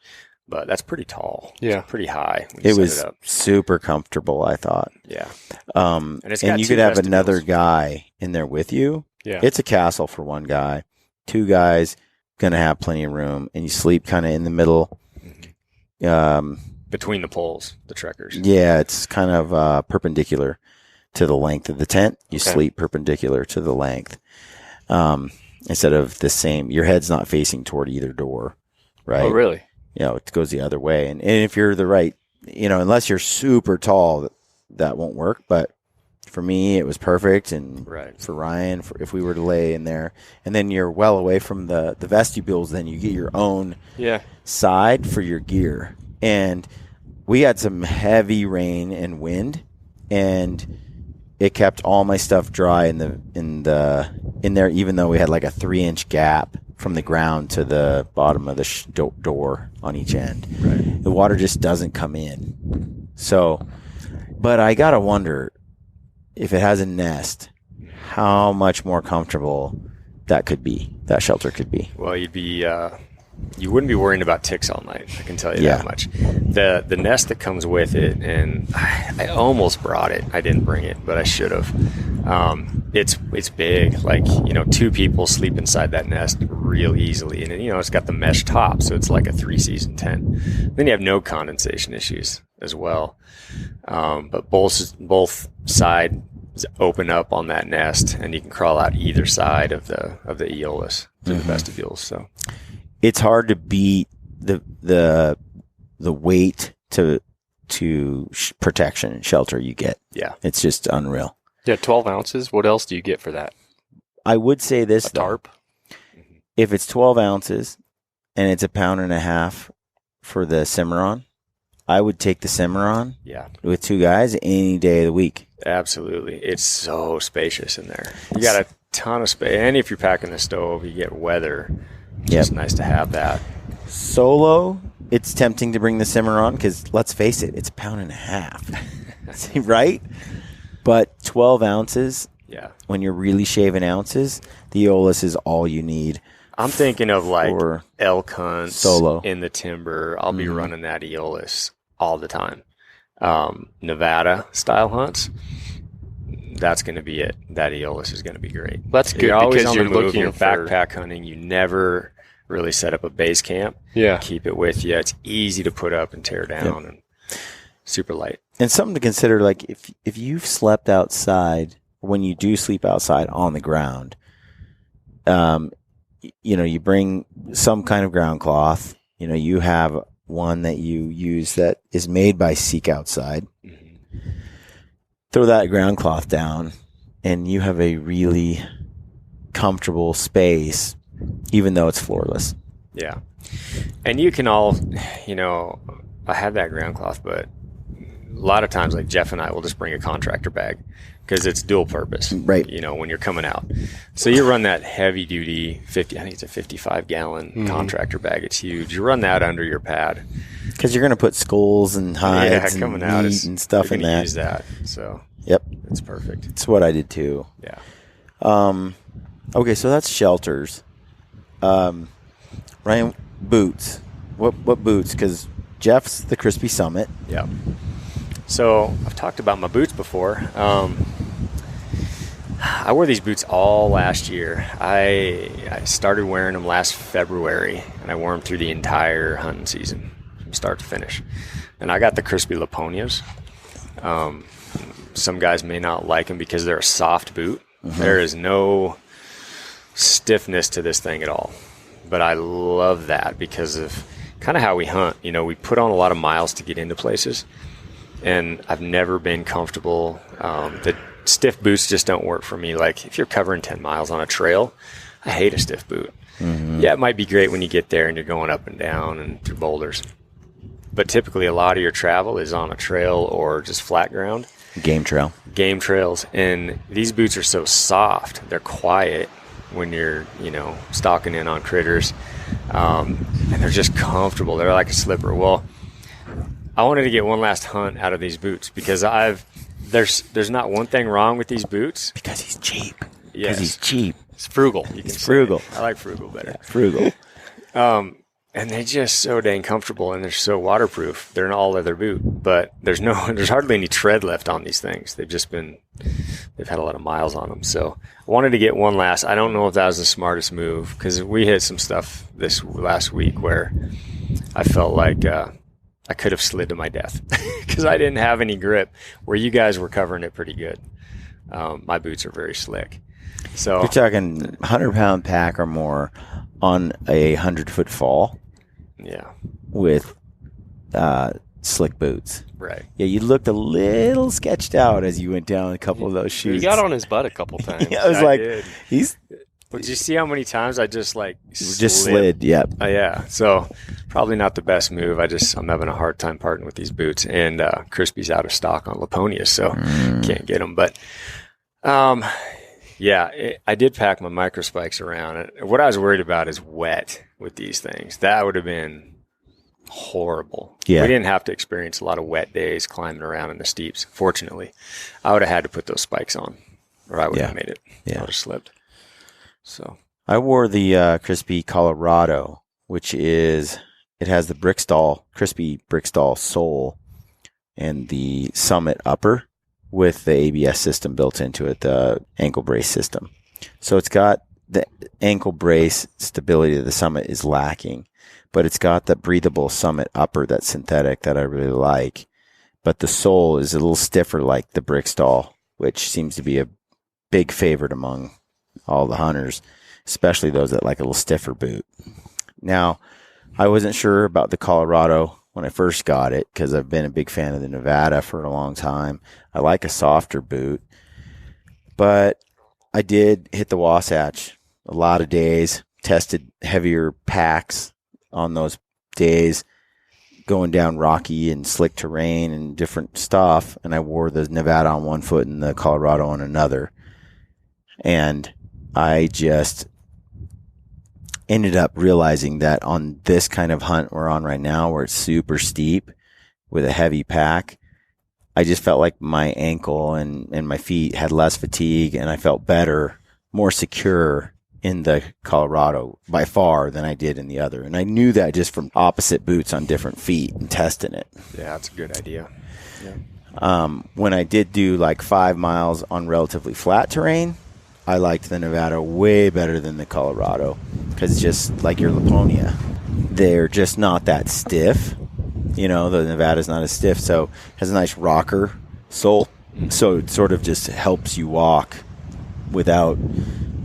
But that's pretty tall. Yeah. It's pretty high. It was super comfortable, I thought. Yeah. And you could have another guy in there with you. Yeah. It's a castle for one guy. 2 guys, going to have plenty of room. And you sleep kind of in the middle. Between the poles, the trekkers. Yeah, it's kind of perpendicular to the length of the tent. You sleep perpendicular to the length. Instead of the same. Your head's not facing toward either door, right? Oh, really? It goes the other way. And if you're the right, unless you're super tall, that won't work. But for me, it was perfect. And for Ryan, if we were to lay in there, and then you're well away from the vestibules, then you get your own side for your gear. And we had some heavy rain and wind, and it kept all my stuff dry in there, even though we had like a 3-inch gap from the ground to the bottom of the door on each end. Right. The water just doesn't come in. So, but I gotta wonder if it has a nest, how much more comfortable that shelter could be. Well, you'd be you wouldn't be worrying about ticks all night. I can tell you Yeah. that much. The nest that comes with it, and I almost brought it. I didn't bring it, but I should have. It's big. Like, 2 people sleep inside that nest real easily, and it's got the mesh top, so it's like a 3-season tent. Then you have no condensation issues as well. But both sides open up on that nest, and you can crawl out either side of the Aeolus through the vestibules. So It's hard to beat the weight to protection and shelter you get. yeah, It's just unreal. Yeah, 12 ounces. What else do you get for that? I would say this, A tarp? if it's 12 ounces and it's 1.5 pounds for the Cimarron, I would take the Cimarron yeah. with 2 guys any day of the week. Absolutely. It's so spacious in there. You got a ton of space. And if you're packing the stove, you get weather. It's just nice to have that. Solo, it's tempting to bring the Cimarron because, let's face it, it's 1.5 pounds. Right? But 12 ounces, Yeah. when you're really shaving ounces, the Aeolus is all you need. I'm thinking of like for elk hunts solo. in the timber. I'll be running that Aeolus all the time. Nevada style hunts, that's going to be it. That Aeolus is going to be great. That's good You're always because on you're the move. looking You're for backpack hunting. You never really set up a base camp. Yeah. Keep it with you. It's easy to put up and tear down, and super light. And something to consider, like if you've slept outside, when you do sleep outside on the ground, you bring some kind of ground cloth. You have one that you use that is made by Seek Outside. Throw that ground cloth down, and you have a really comfortable space, even though it's floorless. Yeah. And you can all, I have that ground cloth, but a lot of times, like Jeff and I will just bring a contractor bag because it's dual purpose, Right. When you're coming out. So you run that heavy duty 50, I think it's a 55-gallon contractor bag. It's huge. You run that under your pad. Because you're going to put skulls and hides coming and out meat and stuff you're in gonna that. use that. So Yep. it's perfect. It's what I did too. Yeah. Okay, so that's shelters. Ryan, boots. What boots? Because Jeff's the Crispy Summit. Yeah. So I've talked about my boots before. I wore these boots all last year. I started wearing them last February, and I wore them through the entire hunting season, from start to finish. And I got the Crispy Laponias. Some guys may not like them because they're a soft boot. There is no stiffness to this thing at all. But I love that because of kind of how we hunt. We put on a lot of miles to get into places, and I've never been comfortable. The stiff boots just don't work for me. Like if you're covering 10 miles on a trail, I hate a stiff boot. Yeah, it might be great when you get there and you're going up and down and through boulders. But typically a lot of your travel is on a trail or just flat ground. Game trails. And these boots are so soft. They're quiet when you're, stalking in on critters. And they're just comfortable. They're like a slipper. Well, I wanted to get one last hunt out of these boots because there's not one thing wrong with these boots. Because he's cheap. Yes. Because he's cheap. It's frugal. He's frugal. I like frugal better. Yeah, frugal. And they're just so dang comfortable, and they're so waterproof. They're an all leather boot, but there's hardly any tread left on these things. They've had a lot of miles on them. So I wanted to get one last. I don't know if that was the smartest move because we hit some stuff this last week where I felt like I could have slid to my death because I didn't have any grip where you guys were covering it pretty good. My boots are very slick. So You're talking 100-pound pack or more on a 100-foot fall. Yeah. With slick boots. Right. Yeah, you looked a little sketched out as you went down a couple of those He shoes. got on his butt a couple times. Yeah, I was I like, did. he's But did you see how many times I just slid. Yep. Yeah. So probably not the best move. I'm having a hard time parting with these boots, and Crispy's out of stock on Laponia, so can't get them. But I did pack my micro spikes around. What I was worried about is wet with these things. That would have been horrible. Yeah. We didn't have to experience a lot of wet days climbing around in the steeps. Fortunately, I would have had to put those spikes on, or I would have made it. Yeah. I would have slipped. So I wore the Crispy Colorado which is, it has the crispy Brickstall sole and the Summit upper with the ABS system built into it, the ankle brace system. So it's got the ankle brace stability of the Summit is lacking, but it's got the breathable Summit upper that's synthetic that I really like. But the sole is a little stiffer like the Brickstall, which seems to be a big favorite among all the hunters, especially those that like a little stiffer boot. Now, I wasn't sure about the Colorado when I first got it because I've been a big fan of the Nevada for a long time. I like a softer boot, but I did hit the Wasatch a lot of days, tested heavier packs on those days, going down rocky and slick terrain and different stuff, and I wore the Nevada on one foot and the Colorado on another. And I just ended up realizing that on this kind of hunt we're on right now, where it's super steep with a heavy pack, I just felt like my ankle and my feet had less fatigue, and I felt better, more secure in the Colorado by far than I did in the other. And I knew that just from opposite boots on different feet and testing it. Yeah, that's a good idea. Yeah. When I did do like 5 miles on relatively flat terrain, I liked the Nevada way better than the Colorado because just like your Laponia, they're just not that stiff. You know, the Nevada's not as stiff, so it has a nice rocker sole. So it sort of just helps you walk without,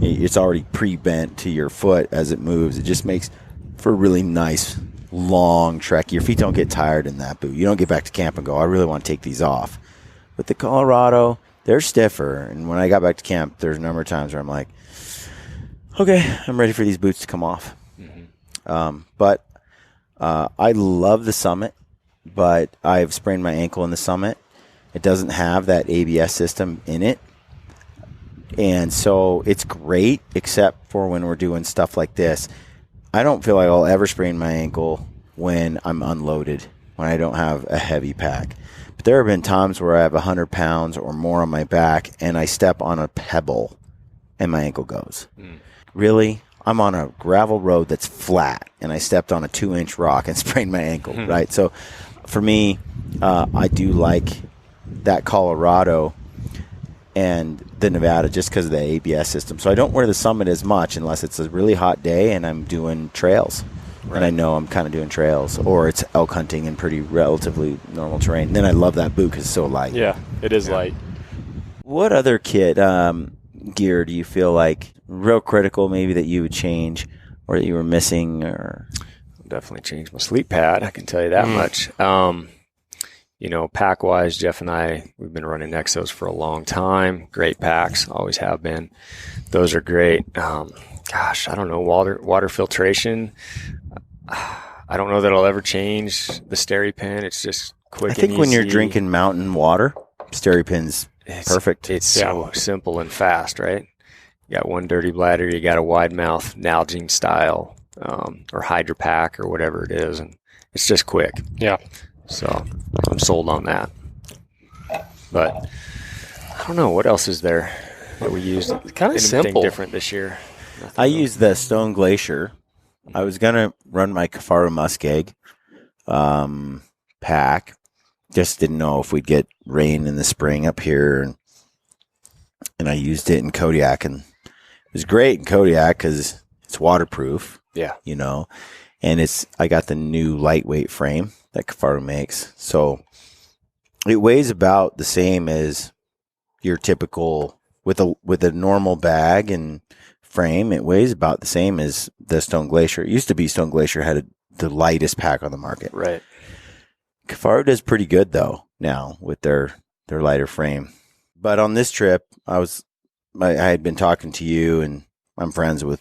it's already pre-bent to your foot as it moves. It just makes for a really nice, long trek. Your feet don't get tired in that boot. You don't get back to camp and go, I really want to take these off. But the Colorado, they're stiffer. And when I got back to camp, there's a number of times where I'm like, okay, I'm ready for these boots to come off. But I love the Summit, but I've sprained my ankle in the Summit. It doesn't have that ABS system in it. And so it's great, except for when we're doing stuff like this. I don't feel like I'll ever sprain my ankle when I'm unloaded, when I don't have a heavy pack. But there have been times where I have 100 pounds or more on my back, and I step on a pebble, and my ankle goes. Really? I'm on a gravel road that's flat, and I stepped on a 2-inch rock and sprained my ankle, right? So for me, I do like that Colorado and the Nevada just because of the ABS system. So I don't wear the Summit as much unless it's a really hot day and I'm doing trails. Right. And I know I'm kind of doing trails, or it's elk hunting in pretty relatively normal terrain. Then I love that boot because it's so light. Yeah, it is light. What other kit gear do you feel like real critical maybe that you would change or that you were missing? Or Definitely changed my sleep pad, I can tell you that much. You know, pack-wise, Jeff and I, we've been running Nexos for a long time. Great packs, always have been. Those are great. Gosh, I don't know, water filtration. I don't know that I'll ever change the SteriPen. It's just quick. I think and when you're easy. drinking mountain water, SteriPen's perfect. It's so simple and fast, right? You got one dirty bladder, you got a wide mouth Nalgene style, or Hydra Pack or whatever it is, and it's just quick. Yeah. So I'm sold on that. But I don't know what else is there that we used. Kind of simple. Different this year. I used the Stone Glacier. I was gonna run my Kafaru Muskeg pack. Just didn't know if we'd get rain in the spring up here, and I used it in Kodiak, and it was great in Kodiak because it's waterproof. Yeah, you know, and I got the new lightweight frame that Kafaru makes, so it weighs about the same as your typical with a normal bag and frame. It weighs about the same as the Stone Glacier. It used to be Stone Glacier had the lightest pack on the market. right. Kafaru does pretty good though now with their lighter frame. But on this trip, I had been talking to you, and I'm friends with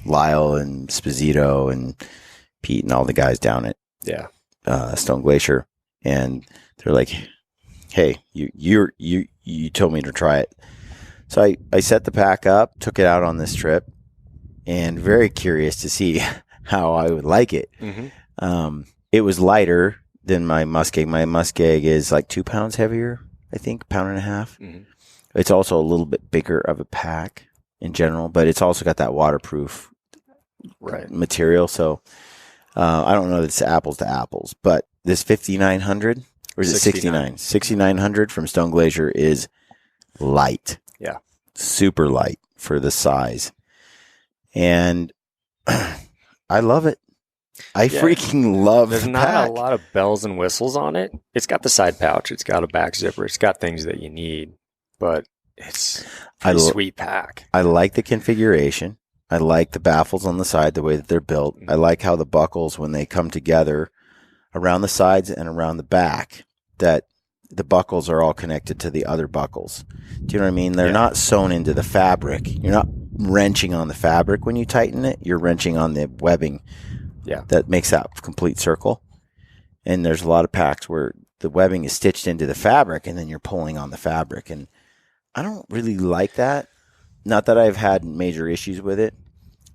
Lyle and Sposito and Pete and all the guys down at Stone Glacier, and they're like, "Hey, you told me to try it." So I set the pack up, took it out on this trip, and very curious to see how I would like it. It was lighter than my Muskeg. My Muskeg is like 2 pounds heavier, I think, 1.5 pounds. It's also a little bit bigger of a pack in general, but it's also got that waterproof material. So I don't know that it's apples to apples, but this 5900 or is it 69? 6900 from Stone Glacier is light. Yeah. Super light for the size. And I love it. I freaking love There's the not pack. a lot of bells and whistles on it. It's got the side pouch. It's got a back zipper. It's got things that you need, but it's a sweet pack. I like the configuration. I like the baffles on the side, the way that they're built. I like how the buckles, when they come together around the sides and around the back, that the buckles are all connected to the other buckles. Do you know what I mean? They're not sewn into the fabric. You're not wrenching on the fabric when you tighten it. You're wrenching on the webbing. Yeah. That makes that complete circle. And there's a lot of packs where the webbing is stitched into the fabric and then you're pulling on the fabric. And I don't really like that. Not that I've had major issues with it.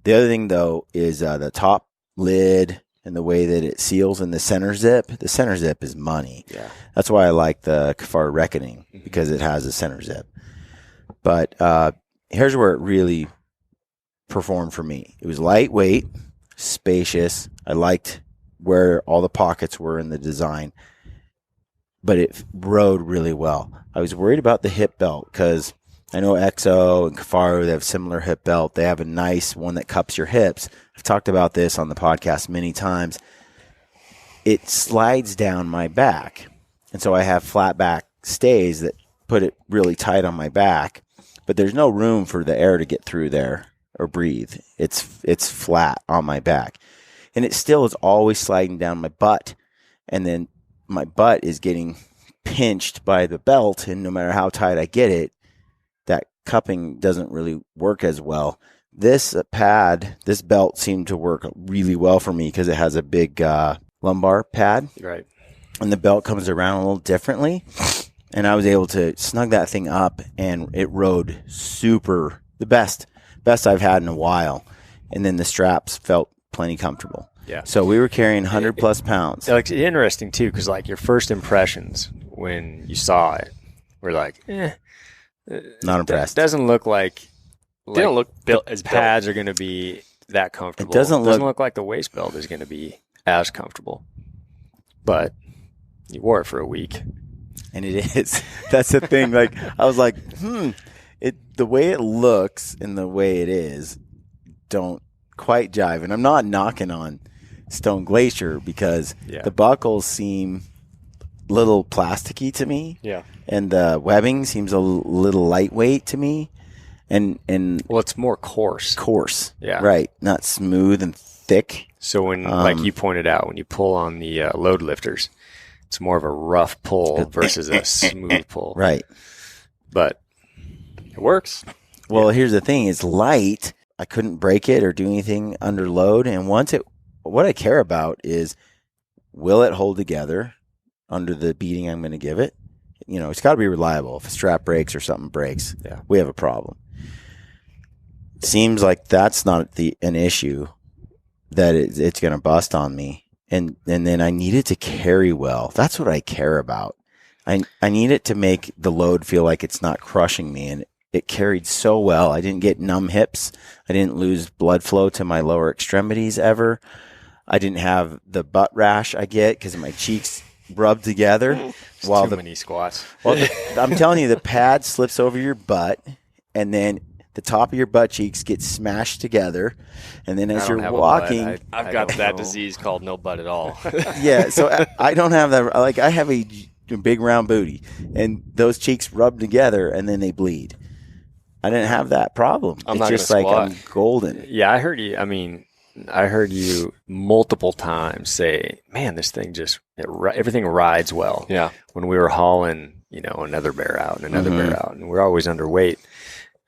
The other thing, though, is the top lid and the way that it seals in the center zip. The center zip is money. Yeah. That's why I like the Kafar Reckoning, because it has a center zip. But here's where it really performed for me. It was lightweight, spacious. I liked where all the pockets were in the design, but it rode really well. I was worried about the hip belt because I know EXO and Kafaru, they have similar hip belt. They have a nice one that cups your hips. I've talked about this on the podcast many times. It slides down my back. And so I have flat back stays that put it really tight on my back, but there's no room for the air to get through there or breathe. It's flat on my back. And it still is always sliding down my butt. And then my butt is getting pinched by the belt. And no matter how tight I get it, that cupping doesn't really work as well. This this belt seemed to work really well for me because it has a big lumbar pad. Right. And the belt comes around a little differently. And I was able to snug that thing up, and it rode super, the best I've had in a while. And then the straps felt plenty comfortable. Yeah. So we were carrying 100 plus pounds. It's interesting too, because like your first impressions when you saw it were like, Not impressed. Doesn't look like Didn't look built as pads are going to be that comfortable. It doesn't look like the waist belt is going to be as comfortable. But you wore it for a week. And it is. That's the thing. Like, I was like, the way it looks and the way it is don't quite jive. And I'm not knocking on Stone Glacier because the buckles seem little plasticky to me. Yeah. And the webbing seems a little lightweight to me. And well, it's more coarse. Yeah. Right. Not smooth and thick. So when, like you pointed out, when you pull on the load lifters, it's more of a rough pull versus a smooth pull. Right. But it works. Well, here's the thing. It's light. I couldn't break it or do anything under load. And what I care about is, will it hold together under the beating I'm going to give it? You know, it's got to be reliable. If a strap breaks or something breaks, we have a problem. It seems like that's not an issue, that it's going to bust on me. And then I need it to carry well. That's what I care about. I need it to make the load feel like it's not crushing me. And it carried so well. I didn't get numb hips. I didn't lose blood flow to my lower extremities ever. I didn't have the butt rash I get because my cheeks rubbed together. Too many squats. Well, I'm telling you, the pad slips over your butt, and then the top of your butt cheeks get smashed together, and then as you're walking, I've got that disease called no butt at all. Yeah, so I don't have that. Like, I have a big round booty, and those cheeks rub together, and then they bleed. I didn't have that problem. It's just like I'm golden. Yeah, I heard you. I mean, I heard you multiple times say, "Man, this thing everything rides well." Yeah. When we were hauling, another bear out and another bear out, and we're always underweight.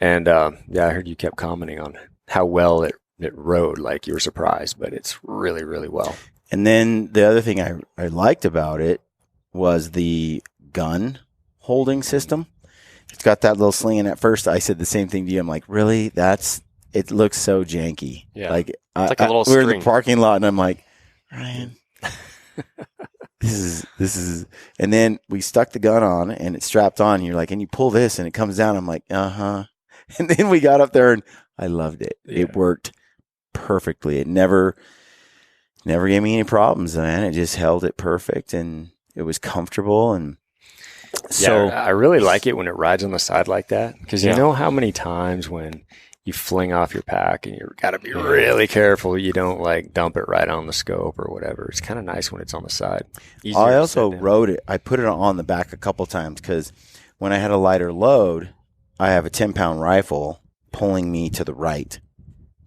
And I heard you kept commenting on how well it rode. Like you were surprised, but it's really, really well. And then the other thing I liked about it was the gun holding system. It's got that little sling, and at first I said the same thing to you. I'm like, really? It looks so janky. Yeah. Like, it's like a little we were string. in the parking lot, and I'm like, Ryan, this is, and then we stuck the gun on, and it's strapped on. And you're like, and you pull this, and it comes down. I'm like, uh-huh. And then we got up there, and I loved it. Yeah. It worked perfectly. It never never gave me any problems, man. It just held it perfect, and it was comfortable. And so yeah, I really like it when it rides on the side like that, because you Yeah. know how many times when you fling off your pack and you got to be really careful you don't like dump it right on the scope or whatever. It's kind of nice when it's on the side. Easier I to also set down. rode it. I put it on the back a couple times because when I had a lighter load, I have a 10-pound rifle pulling me to the right,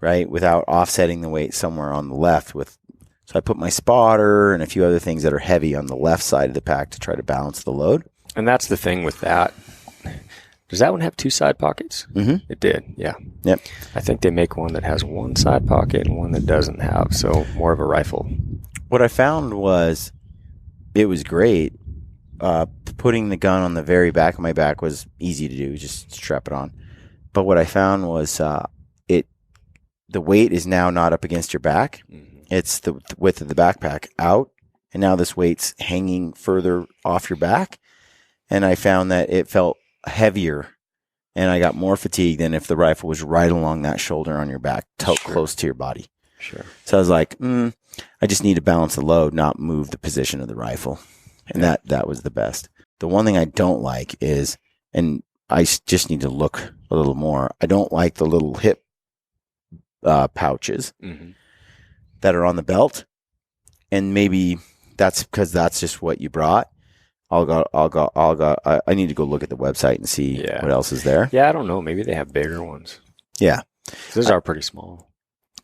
without offsetting the weight somewhere on the left. So I put my spotter and a few other things that are heavy on the left side of the pack to try to balance the load. And that's the thing with that. Does that one have 2 side pockets? Mm-hmm. It did, yeah. Yep. I think they make one that has 1 side pocket and one that doesn't have, so more of a rifle. What I found was it was great. Putting the gun on the very back of my back was easy to do, just strap it on. But what I found was the weight is now not up against your back. Mm-hmm. It's the width of the backpack out, and now this weight's hanging further off your back. And I found that it felt heavier, and I got more fatigue than if the rifle was right along that shoulder on your back, Sure. close to your body. Sure. So I was like, I just need to balance the load, not move the position of the rifle. And that was the best. The one thing I don't like is, and I just need to look a little more, I don't like the little hip pouches Mm-hmm. that are on the belt. And maybe that's because that's just what you brought. I need to go look at the website and see Yeah. what else is there. Yeah, I don't know. Maybe they have bigger ones. Yeah. Those are pretty small.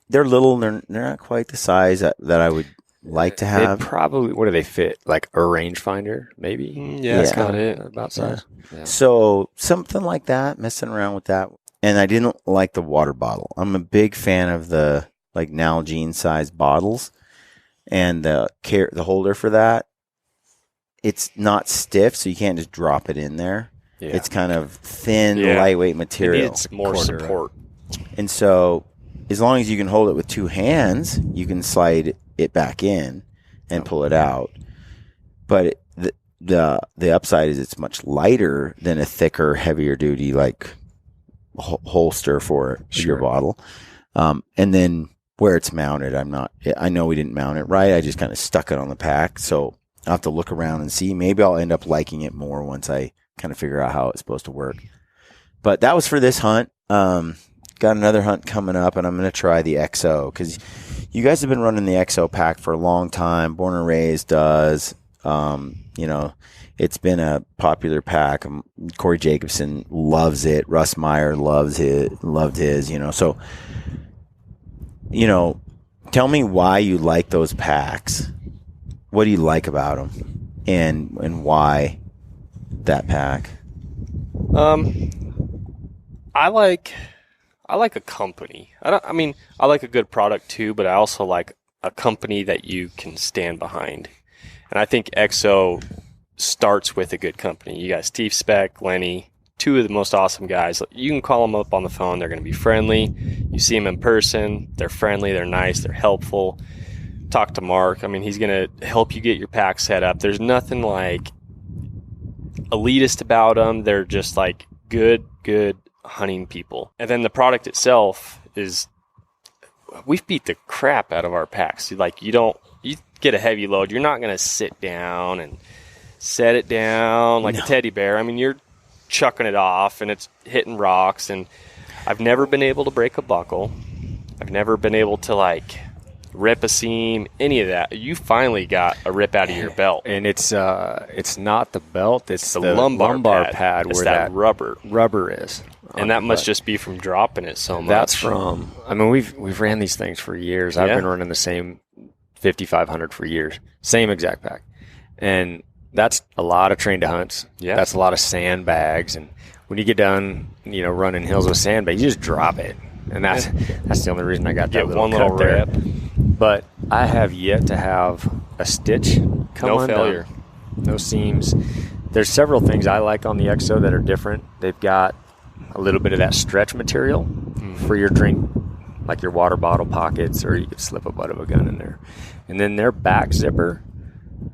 They're little. They're not quite the size that I would like to have. They probably, what do they fit? Like a rangefinder, maybe? Yeah, that's Yeah. about it. About size. Yeah. So something like that, messing around with that. And I didn't like the water bottle. I'm a big fan of the like Nalgene size bottles, and the holder for that. It's not stiff, so you can't just drop it in there. Yeah. It's kind of thin, Yeah. lightweight It material. needs more Quarter support. And so as long as you can hold it with 2 hands, you can slide it back in and pull it out. But the upside is it's much lighter than a thicker, heavier duty like holster for your Sure. bottle. And then where it's mounted, I know we didn't mount it right. I just kind of stuck it on the pack. So I'll have to look around and see. Maybe I'll end up liking it more once I kind of figure out how it's supposed to work. But that was for this hunt. Got another hunt coming up, and I'm going to try the XO because you guys have been running the XO pack for a long time. Born and Raised does. It's been a popular pack. Corey Jacobson loves it. Russ Meyer loved his. So, tell me why you like those packs. What do you like about them, and why that pack? I like a company. I like a good product too, but I also like a company that you can stand behind. And I think XO starts with a good company. You got Steve Speck, Lenny, 2 of the most awesome guys. You can call them up on the phone. They're going to be friendly. You see them in person. They're friendly. They're nice. They're helpful. Talk to Mark. He's going to help you get your pack set up. There's nothing like elitist about them. They're just like good hunting people. And then the product itself is, we've beat the crap out of our packs. You get a heavy load, you're not going to sit down and set it down like a teddy bear. You're chucking it off and it's hitting rocks, and I've never been able to break a buckle. I've never been able to rip a seam, any of that. You finally got a rip out of your belt. And it's not the belt, it's The the lumbar pad it's where that rubber is. and that must just be from dropping it so much. That's from. We've ran these things for years. I've Yeah. been running the same 5500 for years, same exact pack, and that's a lot of train to hunts. Yeah. That's a lot of sandbags, and when you get done, running hills with sandbags, you just drop it, and that's the only reason I got that Get little one little cut there. rip. But I have yet to have a stitch come No undone. failure. No seams. There's several things I like on the XO that are different. They've got a little bit of that stretch material for your drink, like your water bottle pockets, or you could slip a butt of a gun in there. And then their back zipper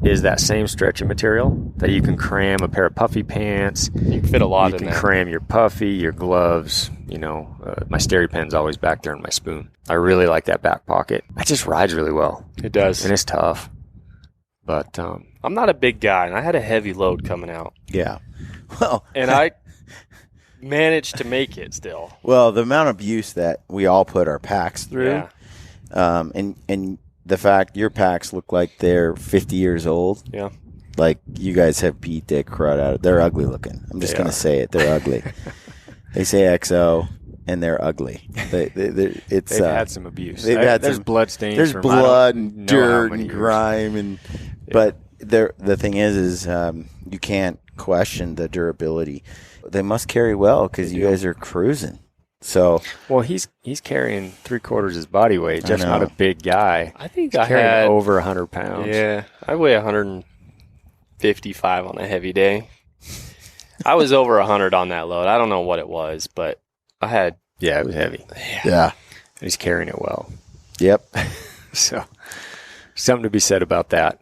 is that same stretching material that you can cram a pair of puffy pants. You can fit a lot You in can that. cram your puffy, your gloves. My steri pen's always back there in my spoon. I really like that back pocket. It just rides really well, It does. and it's tough. But I'm not a big guy, and I had a heavy load coming out, Yeah. Well, and I managed to make it still. well, the amount of use that we all put our packs through, Yeah. and the fact your packs look like they're 50 years old. Yeah. Like you guys have beat the crud out of. They're ugly looking. I'm just They gonna are. say it. They're ugly. They say XO, and they're ugly. It's they've had some abuse. they've had there's some- blood stains. there's from, blood I don't and know how dirt many and years. grime, and but the thing is you can't question the durability. They must carry well because you guys are cruising. So Well, he's carrying 3/4 his body weight. I Jeff's not know. a big guy. I think He's I carrying had over 100 pounds. Yeah, I weigh 155 on a heavy day. I was over 100 on that load. I don't know what it was, but I had. Yeah, it was heavy. yeah, He's carrying it well. yep. So, something to be said about that.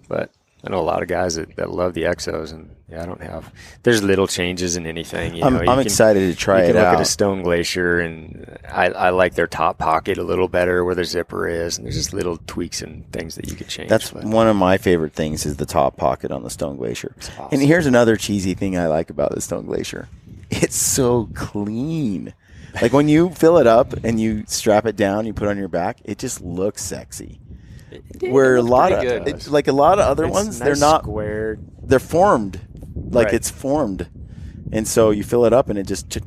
But I know a lot of guys that love the Exos, and I don't have. There's little changes in anything. You I'm can- excited to try You it can look out. at a Stone Glacier, and I like their top pocket a little better where the zipper is, and there's just little tweaks and things that you could change. That's but one of my favorite things is the top pocket on the Stone Glacier. awesome. And here's another cheesy thing I like about the Stone Glacier. It's so clean. Like when you fill it up and you strap it down, you put it on your back, it just looks sexy. Where a lot of pretty good. like a lot of other It's ones, nice they're not. squared. They're formed, like Right. it's formed, and so you fill it up and it just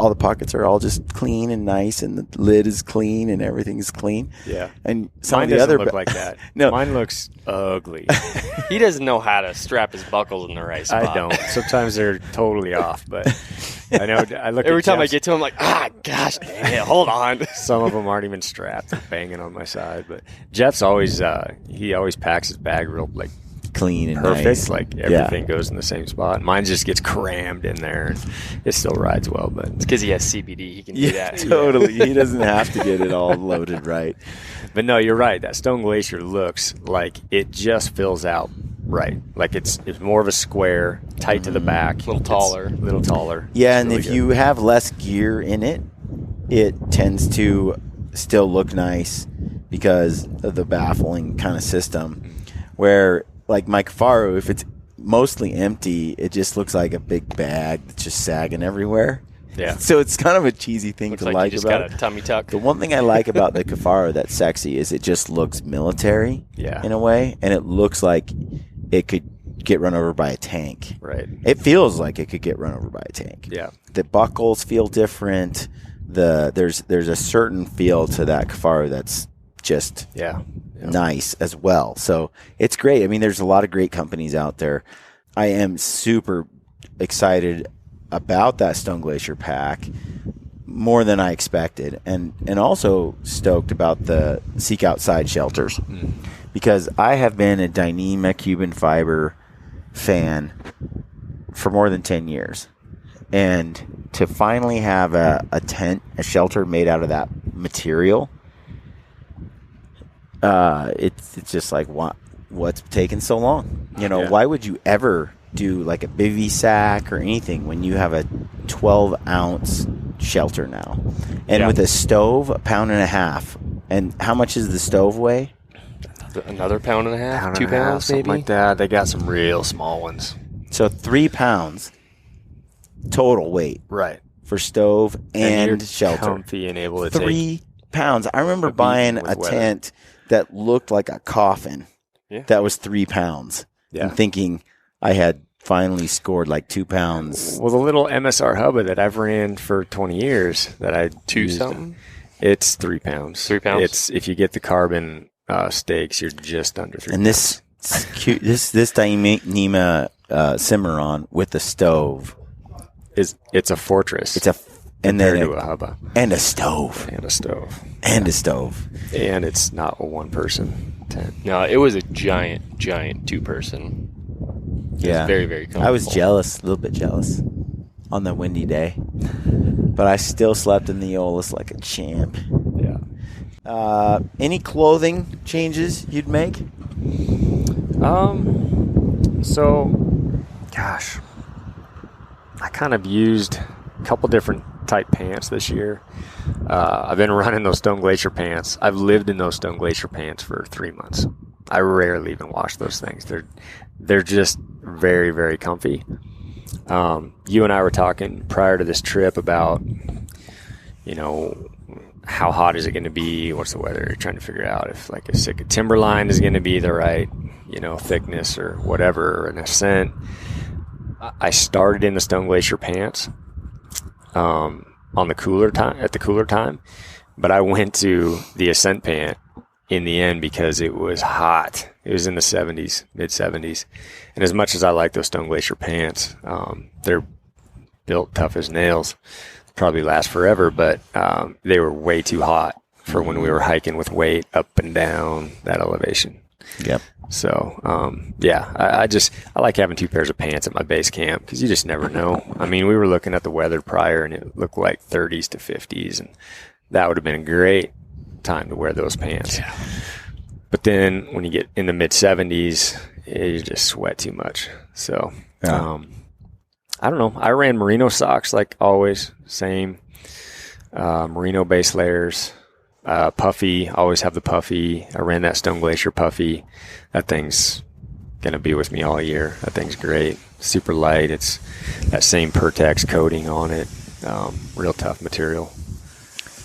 all the pockets are all just clean and nice, and the lid is clean and everything is clean. Yeah. And some Mine of the doesn't other look like that. No. Mine looks ugly. He doesn't know how to strap his buckles in the right spot. I don't. Sometimes they're totally off, but I know. I look Every at time I Jeff's- get to him, I'm like, gosh dang it, hold on. Some of them aren't even strapped; they're banging on my side. But Jeff's always he always packs his bag real clean and perfect. nice. Like everything goes in the same spot. Mine just gets crammed in there, and it still rides well. But It's because he has CBD. He can do Yeah, that. totally. He doesn't have to get it all loaded right. no, you're right. That Stone Glacier looks like it just fills out right. Like it's more of a square, tight to the back, Little taller. little taller. Yeah, It's and really if good. you have less gear in it, it tends to still look nice because of the baffling kind of system. Where, like my Kafaro, if it's mostly empty, it just looks like a big bag that's just sagging everywhere. Yeah. So it's kind of a cheesy thing Looks to like like you just about got it. a tummy tuck. The one thing I like about the Kafaro that's sexy is it just looks military Yeah. in a way, and it looks like it could get run over by a tank. right. It feels like it could get run over by a tank. Yeah. The buckles feel different. There's a certain feel to that Kafaro that's just Yeah. nice as well. So it's great. I mean, there's a lot of great companies out there. I am super excited about that Stone Glacier pack, more than I expected, and also stoked about the Seek Outside shelters because I have been a Dyneema Cuban fiber fan for more than 10 years. And to finally have a tent, a shelter made out of that material, it's just like, what's taking so long? You know, Yeah. why would you ever do like a bivy sack or anything when you have a 12-ounce shelter now? And Yeah. with a stove, 1.5 pounds. And how much does the stove weigh? Another pound and a half, Pound 2 and a half, pounds something maybe. like that. They got some real small ones. So 3 pounds total weight Right. for stove and you're shelter. comfy and able to take. 3 pounds. I remember a beating buying with a weather. tent that looked like a coffin. Yeah. That was 3 pounds. Yeah. And thinking I had finally scored like 2 pounds. Well, the little MSR Hubba that I've ran for 20 years that I Two used, something. It's 3 pounds. 3 pounds? It's if you get the carbon stakes, you're just under 3. And this Dyneema Cimarron with the stove. It's a fortress. It's a and then compared to a Hubba and a stove and a stove, and a stove. and it's not a one-person tent. No, it was a giant 2-person. It Yeah, was very, very comfortable. I was jealous, a little bit jealous, on that windy day, but I still slept in the Eolus like a champ. Yeah. Any clothing changes you'd make? So, gosh, I kind of used a couple different type pants this year. I've been running those Stone Glacier pants. I've lived in those Stone Glacier pants for 3 months. I rarely even wash those things. They're just very, very comfy. You and I were talking prior to this trip about, how hot is it going to be? What's the weather? You're trying to figure out if like a Sitka Timberline is going to be the right, thickness or whatever, or an Ascent. I started in the Stone Glacier pants on the cooler time, but I went to the Ascent pant in the end because it was hot. It was in the 70s, mid 70s. And as much as I like those Stone Glacier pants, they're built tough as nails. Probably last forever, but they were way too hot for when we were hiking with weight up and down that elevation. Yep. So, I like having 2 pairs of pants at my base camp because you just never know. I mean, we were looking at the weather prior and it looked like 30s to 50s, and that would have been a great time to wear those pants. Yeah. But then when you get in the mid 70s, you just sweat too much. So, I don't know. I ran merino socks like always, same. Merino base layers. Puffy, always have the puffy. I ran that Stone Glacier puffy. That thing's going to be with me all year. That thing's great. Super light. It's that same Pertex coating on it. Real tough material.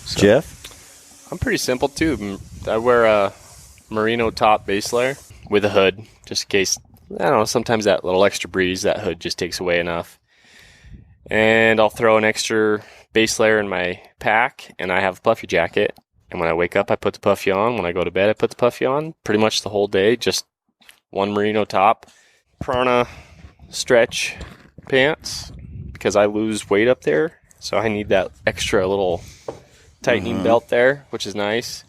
So. Jeff? I'm pretty simple too. I wear a merino top base layer with a hood, just in case, I don't know, sometimes that little extra breeze, that hood just takes away enough. And I'll throw an extra base layer in my pack, and I have a puffy jacket. And when I wake up, I put the puffy on. When I go to bed, I put the puffy on. Pretty much the whole day, just one merino top. Prana stretch pants, because I lose weight up there. So I need that extra little tightening belt there, which is nice.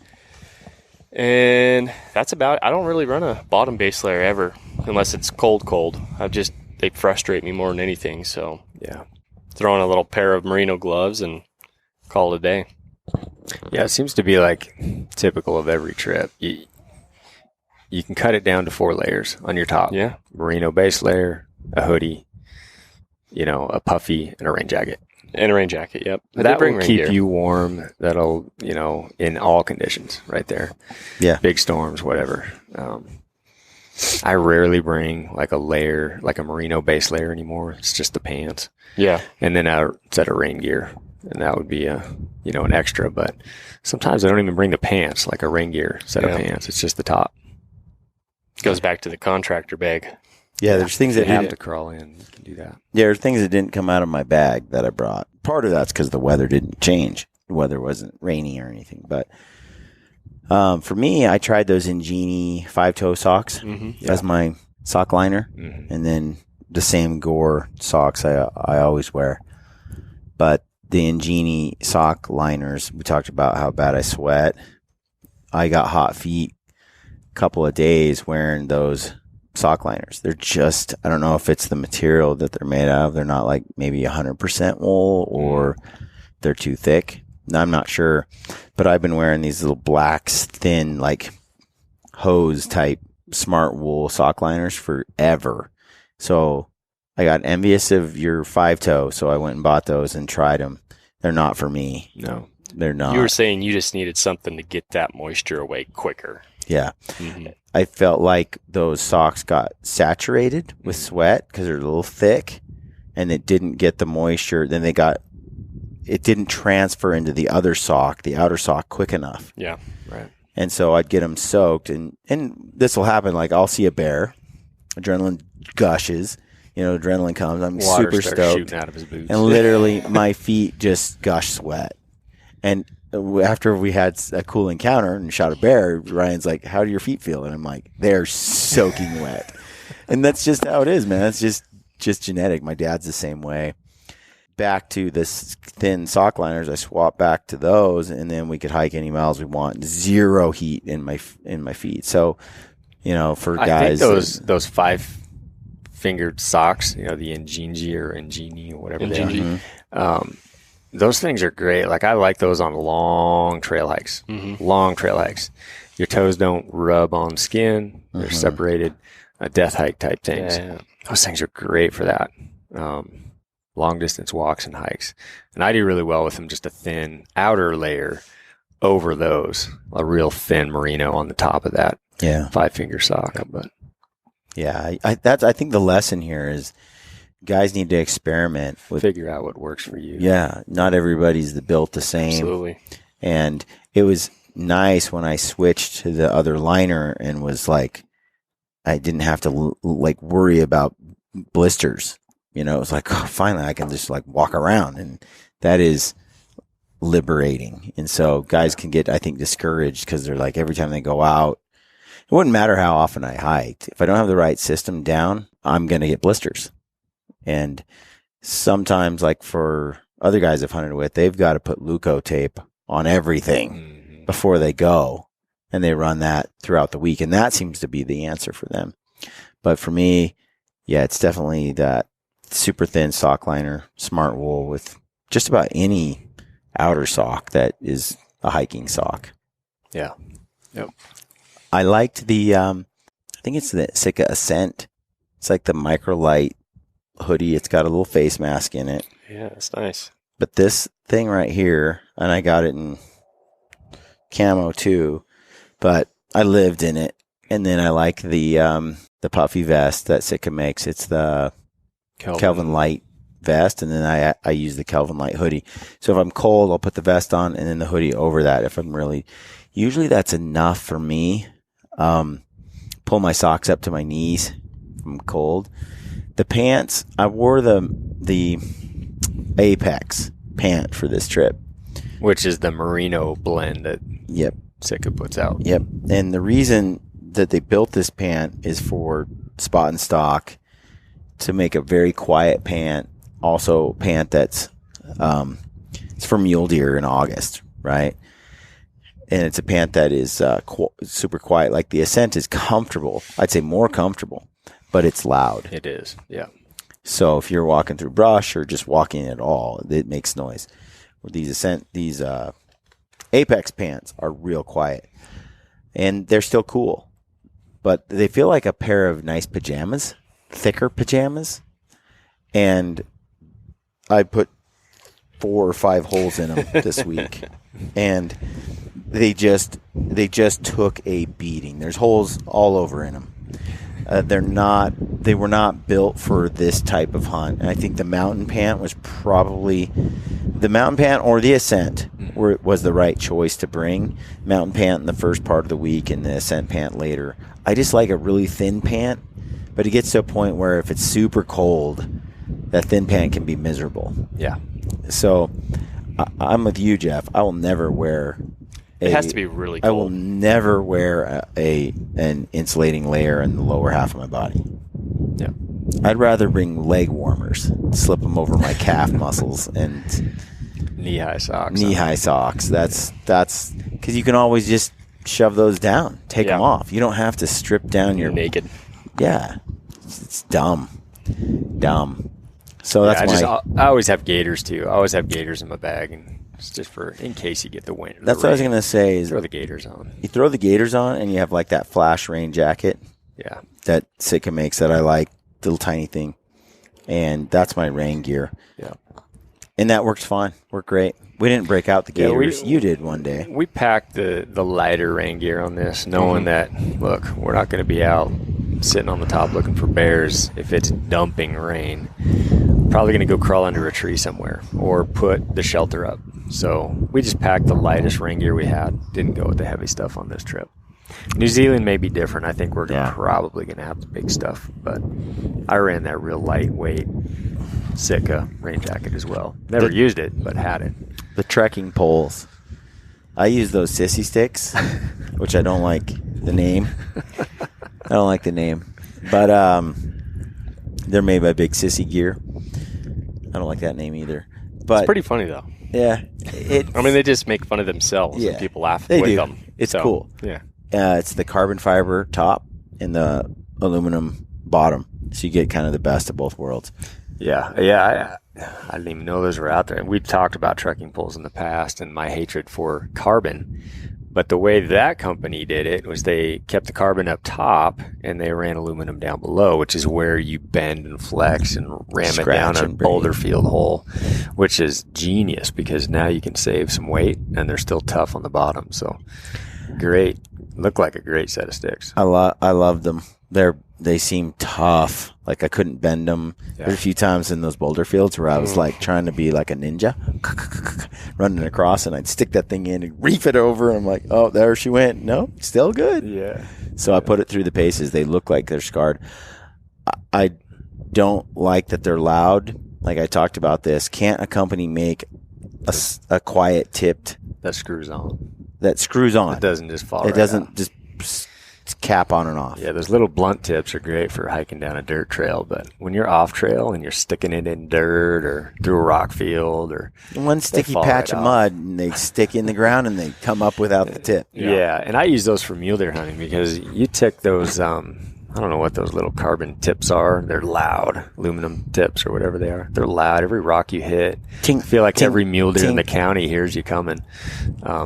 And that's about it. I don't really run a bottom base layer ever, unless it's cold. They frustrate me more than anything. So, yeah. Throw on a little pair of merino gloves and call it a day. Yeah, it seems to be like typical of every trip. You can cut it down to 4 layers on your top. Yeah. Merino base layer, a hoodie, a puffy, and a rain jacket. And a rain jacket, yep. But that will keep you warm. That'll, in all conditions right there. Yeah. Big storms, whatever. I rarely bring like a layer, like a merino base layer anymore. It's just the pants. Yeah. And then a set of rain gear. And that would be an extra. But sometimes I don't even bring the pants, like a rain gear set of pants. It's just the top. Goes back to the contractor bag. Yeah, there's things that you have to crawl in. You can do that. Yeah, there's things that didn't come out of my bag that I brought. Part of that's because the weather didn't change. The weather wasn't rainy or anything. But for me, I tried those Ingenie 5-toe socks as my sock liner. Mm-hmm. And then the same Gore socks I always wear. But the Ingenie sock liners, we talked about how bad I sweat. I got hot feet a couple of days wearing those sock liners. They're just, I don't know if it's the material that they're made out of. They're not like maybe 100% wool or they're too thick. I'm not sure. But I've been wearing these little black, thin, like hose type smart wool sock liners forever. So I got envious of your 5-toe, so I went and bought those and tried them. They're not for me. No, they're not. You were saying you just needed something to get that moisture away quicker. Yeah. Mm-hmm. I felt like those socks got saturated with sweat because they're a little thick, and it didn't get the moisture. Then it didn't transfer into the outer sock quick enough. Yeah, right. And so I'd get them soaked, and this will happen. Like I'll see a bear, adrenaline gushes. Adrenaline comes. I'm Water super starts stoked. shooting out of his boots. And literally my feet just gush sweat. And after we had a cool encounter and shot a bear, Ryan's like, how do your feet feel? And I'm like, they're soaking wet. And that's just how it is, man. It's just genetic. My dad's the same way. Back to this thin sock liners, I swapped back to those, and then we could hike any miles we want. 0 heat in my feet. So, for guys, I think those 5-fingered socks, the Ingenie or Ingenie or whatever they are. Those things are great. Like I like those on long trail hikes. Mm-hmm. Long trail hikes. Your toes don't rub on skin. They're separated. death hike type things. Yeah. Those things are great for that. Long distance walks and hikes. And I do really well with them, just a thin outer layer over those, a real thin merino on the top of that Yeah. 5-finger sock. But Yeah. I think the lesson here is guys need to experiment with, figure out what works for you. yeah, not everybody's built the same. Absolutely. And it was nice when I switched to the other liner and was like, I didn't have to like worry about blisters. You know, it was like, oh, finally I can just like walk around, and that is liberating. And so guys can get, I think, discouraged because they're like, every time they go out, it wouldn't matter how often I hiked. If I don't have the right system down, I'm going to get blisters. And sometimes, like for other guys I've hunted with, they've got to put Luco tape on everything before they go, and they run that throughout the week. And that seems to be the answer for them. But for me, yeah, it's definitely that super thin sock liner, smart wool with just about any outer sock that is a hiking sock. Yeah. Yep. I liked the, I think it's the Sitka Ascent. It's like the microlight hoodie. It's got a little face mask in it. Yeah, it's nice. But this thing right here, and I got it in camo too, but I lived in it. And then I like the puffy vest that Sitka makes. It's the Kelvin Light vest, and then I use the Kelvin Light hoodie. So if I'm cold, I'll put the vest on and then the hoodie over that. If I'm really, usually that's enough for me. Pull my socks up to my knees if I'm cold. The pants, I wore the Apex pant for this trip. Which is the merino blend that Yep. Sitka puts out. Yep. And the reason that they built this pant is for spot and stock, to make a very quiet pant. Also pant that's, it's for mule deer in August, right? And it's a pant that is super quiet. Like the Ascent is comfortable. I'd say more comfortable, but it's loud. It is. Yeah. So if you're walking through brush or just walking at all, it makes noise. These Apex pants are real quiet, and they're still cool, but they feel like a pair of nice pajamas, thicker pajamas. And I put 4 or 5 holes in them this week, and they just took a beating. There's holes all over in them. They were not built for this type of hunt. And I think the mountain pant was probably the mountain pant or the Ascent was the right choice to bring. Mountain pant in the first part of the week and the Ascent pant later. I just like a really thin pant, but it gets to a point where if it's super cold, that thin pant can be miserable. Yeah. So I'm with you, Jeff. I will never wear. It has to be really cold. I will never wear an insulating layer in the lower half of my body. Yeah. I'd rather bring leg warmers, slip them over my calf muscles, and Knee-high socks. knee-high socks. That's because you can always just shove those down, take them off. You don't have to strip down You're naked. Yeah, it's dumb. So that's I always have gaiters too. I always have gaiters in my bag, and it's just for in case you get the wind. That's what I was gonna say. Is throw the gaiters on. You throw the gaiters on, and you have like that flash rain jacket. Yeah, that Sitka makes that I like, little tiny thing, and that's my rain gear. Yeah, and that works fine. Worked great. We didn't break out the gaiters. You did one day. We packed the lighter rain gear on this, knowing that look, we're not going to be out sitting on the top looking for bears if it's dumping rain. Probably going to go crawl under a tree somewhere or put the shelter up. So we just packed the lightest rain gear we had. Didn't go with the heavy stuff on this trip. New Zealand may be different. I think we're probably going to have the big stuff, but I ran that real lightweight Sitka rain jacket as well. Never used it, but had it. The trekking poles. I use those sissy sticks, which I don't like the name. I don't like the name, but they're made by Big Sissy Gear. I don't like that name either. But it's pretty funny though. Yeah, I mean, they just make fun of themselves. And people laugh with them. It's cool. Yeah, it's the carbon fiber top and the aluminum bottom, so you get kind of the best of both worlds. Yeah. I didn't even know those were out there. And we've talked about trekking poles in the past and my hatred for carbon. But the way that company did it was they kept the carbon up top and they ran aluminum down below, which is where you bend and flex and ram it down a boulder field hole, which is genius because now you can save some weight and they're still tough on the bottom. So great. Look like a great set of sticks. I love them. They seem tough. Like I couldn't bend them. Yeah. There's a few times in those boulder fields where I was like trying to be like a ninja, running across, and I'd stick that thing in and reef it over, and I'm like, oh, there she went. No, still good. Yeah. So I put it through the paces. They look like they're scarred. I don't like that they're loud. Like I talked about this. Can't a company make a quiet tipped That screws on. It doesn't just fall It right doesn't out. just cap on and off. Yeah, those little blunt tips are great for hiking down a dirt trail, but when you're off trail and you're sticking it in dirt or through a rock field or One sticky fall patch right of off. mud, and they stick in the ground, and they come up without the tip. Yeah, and I use those for mule deer hunting because you take those, I don't know what those little carbon tips are. They're loud, aluminum tips or whatever they are. They're loud. Every rock you hit, Tink, I feel like tink, every mule deer in the tink. county hears you coming.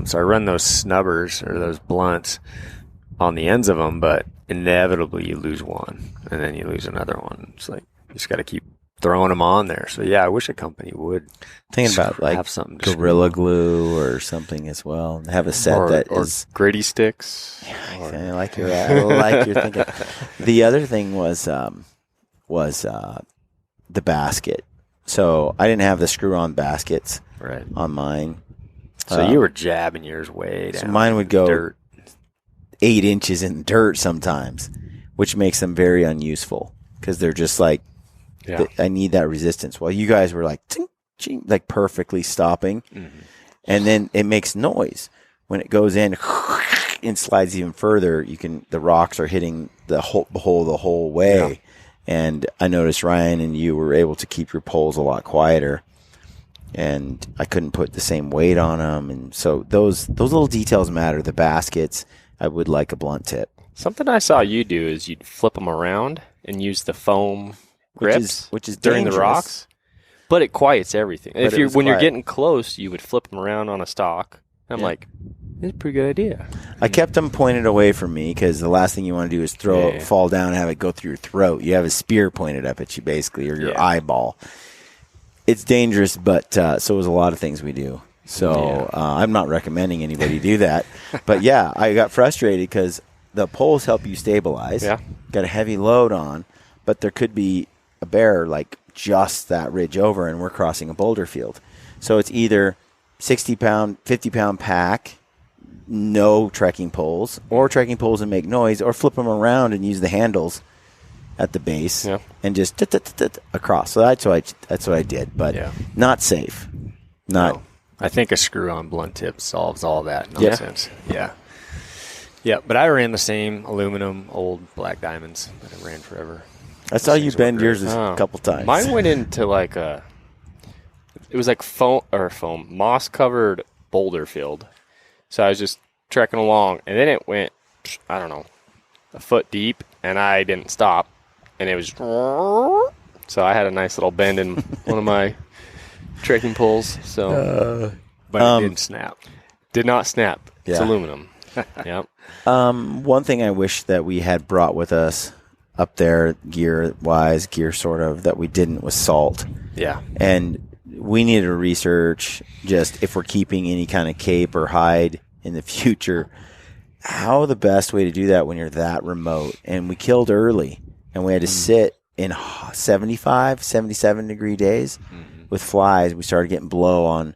So I run those snubbers or those blunts on the ends of them, but inevitably you lose one and then you lose another one. It's like you just got to keep throwing them on there. So yeah, I wish a company would Thinking about like have something to Gorilla Glue or something as well. Have a set that or is. Grady sticks. I like your thinking. The other thing was the basket. So I didn't have the screw-on baskets right. on mine. So you were jabbing yours way down. So mine would go dirt. 8 inches in dirt sometimes, which makes them very unuseful because they're just like, Yeah. I need that resistance. While you guys were like, tink, tink, like perfectly stopping. Mm-hmm. And then it makes noise when it goes in and slides even further. The rocks are hitting the hole the whole way. Yeah. And I noticed Ryan and you were able to keep your poles a lot quieter, and I couldn't put the same weight on them. And so those little details matter. The baskets, I would like a blunt tip, Something I saw you do is you'd flip them around and use the foam grips which is during the dangerous. rocks, but it quiets everything. But When you're quiet. getting close, you would flip them around on a stalk. I'm Yeah. like, it's a pretty good idea. I kept them pointed away from me because the last thing you want to do is fall down and have it go through your throat. You have a spear pointed up at you, basically, or your eyeball. It's dangerous, but so is a lot of things we do. So I'm not recommending anybody do that. But yeah, I got frustrated because the poles help you stabilize. Yeah. Got a heavy load on, but there could be a bear like just that ridge over, and we're crossing a boulder field. So it's either 60-pound, 50-pound pack, no trekking poles, or trekking poles and make noise, or flip them around and use the handles at the base and just across. So that's what I did, but not safe. Not. No. I think a screw-on blunt tip solves all that Yeah. nonsense. Yeah, but I ran the same aluminum old black diamonds that I ran forever. I saw you things were bend great. yours a couple times. Mine went into like it was like moss covered boulder field. So I was just trekking along, and then it went, I don't know, a foot deep, and I didn't stop, and it was, so I had a nice little bend in one of my trekking poles. So, But it didn't snap. did not snap. It's Yeah. aluminum. Yep. One thing I wish that we had brought with us up there, gear sort of, that we didn't was salt. Yeah. And we need to research just if we're keeping any kind of cape or hide in the future, how the best way to do that when you're that remote. And we killed early, and we had to sit in 75, 77-degree days with flies. We started getting blow on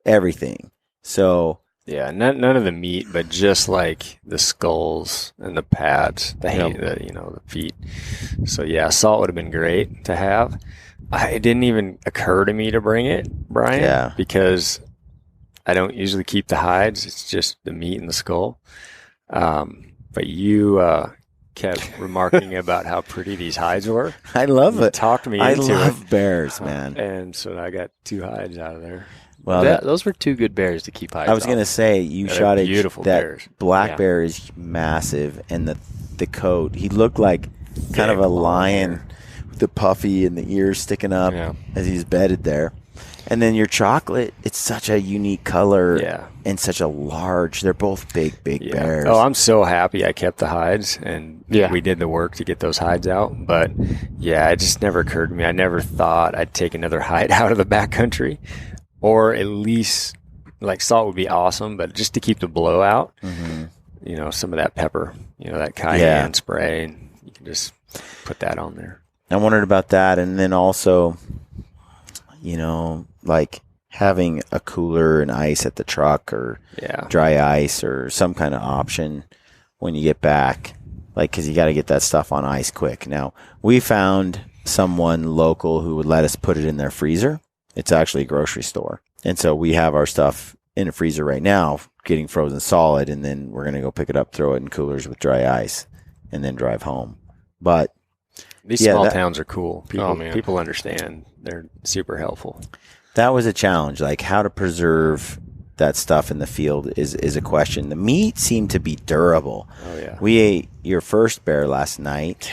everything. So Yeah, none of the meat, but just like the skulls and the pads, the feet. So yeah, salt would have been great to have. It didn't even occur to me to bring it, Brian, because I don't usually keep the hides. It's just the meat and the skull. But you kept remarking about how pretty these hides were. I love You it. talked me I into love it. bears, man. And so I got 2 hides out of there. Well, Those were 2 good bears to keep hides I was going to off. say you They're shot beautiful that bears. black Yeah. bear is massive, and the coat. He looked like kind of a long lion hair. with the puffy and the ears sticking up Yeah. as he's bedded there. And then your chocolate, it's such a unique color Yeah. and such a large. They're both big bears. Oh, I'm so happy I kept the hides, and Yeah. we did the work to get those hides out. But yeah, it just never occurred to me. I never thought I'd take another hide out of the backcountry, or at least like salt would be awesome, but just to keep the blow out. Some of that pepper, that cayenne spray, and you can just put that on there. I wondered about that. And then also, like having a cooler and ice at the truck, or dry ice, or some kind of option when you get back, like, because you got to get that stuff on ice quick. Now, we found someone local who would let us put it in their freezer. It's actually a grocery store. And so we have our stuff in a freezer right now, getting frozen solid, and then we're going to go pick it up, throw it in coolers with dry ice, and then drive home. But these small towns are cool. People understand. They're super helpful. That was a challenge, like how to preserve that stuff in the field is a question. The meat seemed to be durable. Oh, yeah. We ate your first bear last night,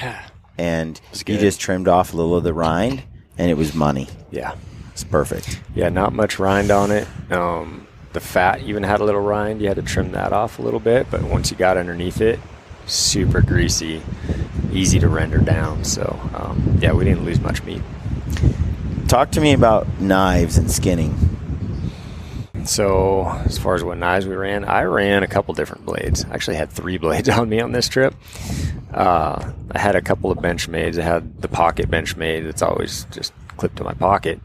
and you just trimmed off a little of the rind, and it was money. Yeah. It's perfect. Yeah, not much rind on it. The fat even had a little rind. You had to trim that off a little bit, but once you got underneath it, super greasy, easy to render down. So, we didn't lose much meat. Talk to me about knives and skinning. So, as far as what knives we ran, I ran a couple different blades. I actually had 3 blades on me on this trip. I had a couple of Benchmades. I had the pocket Benchmade that's always just clipped to my pocket.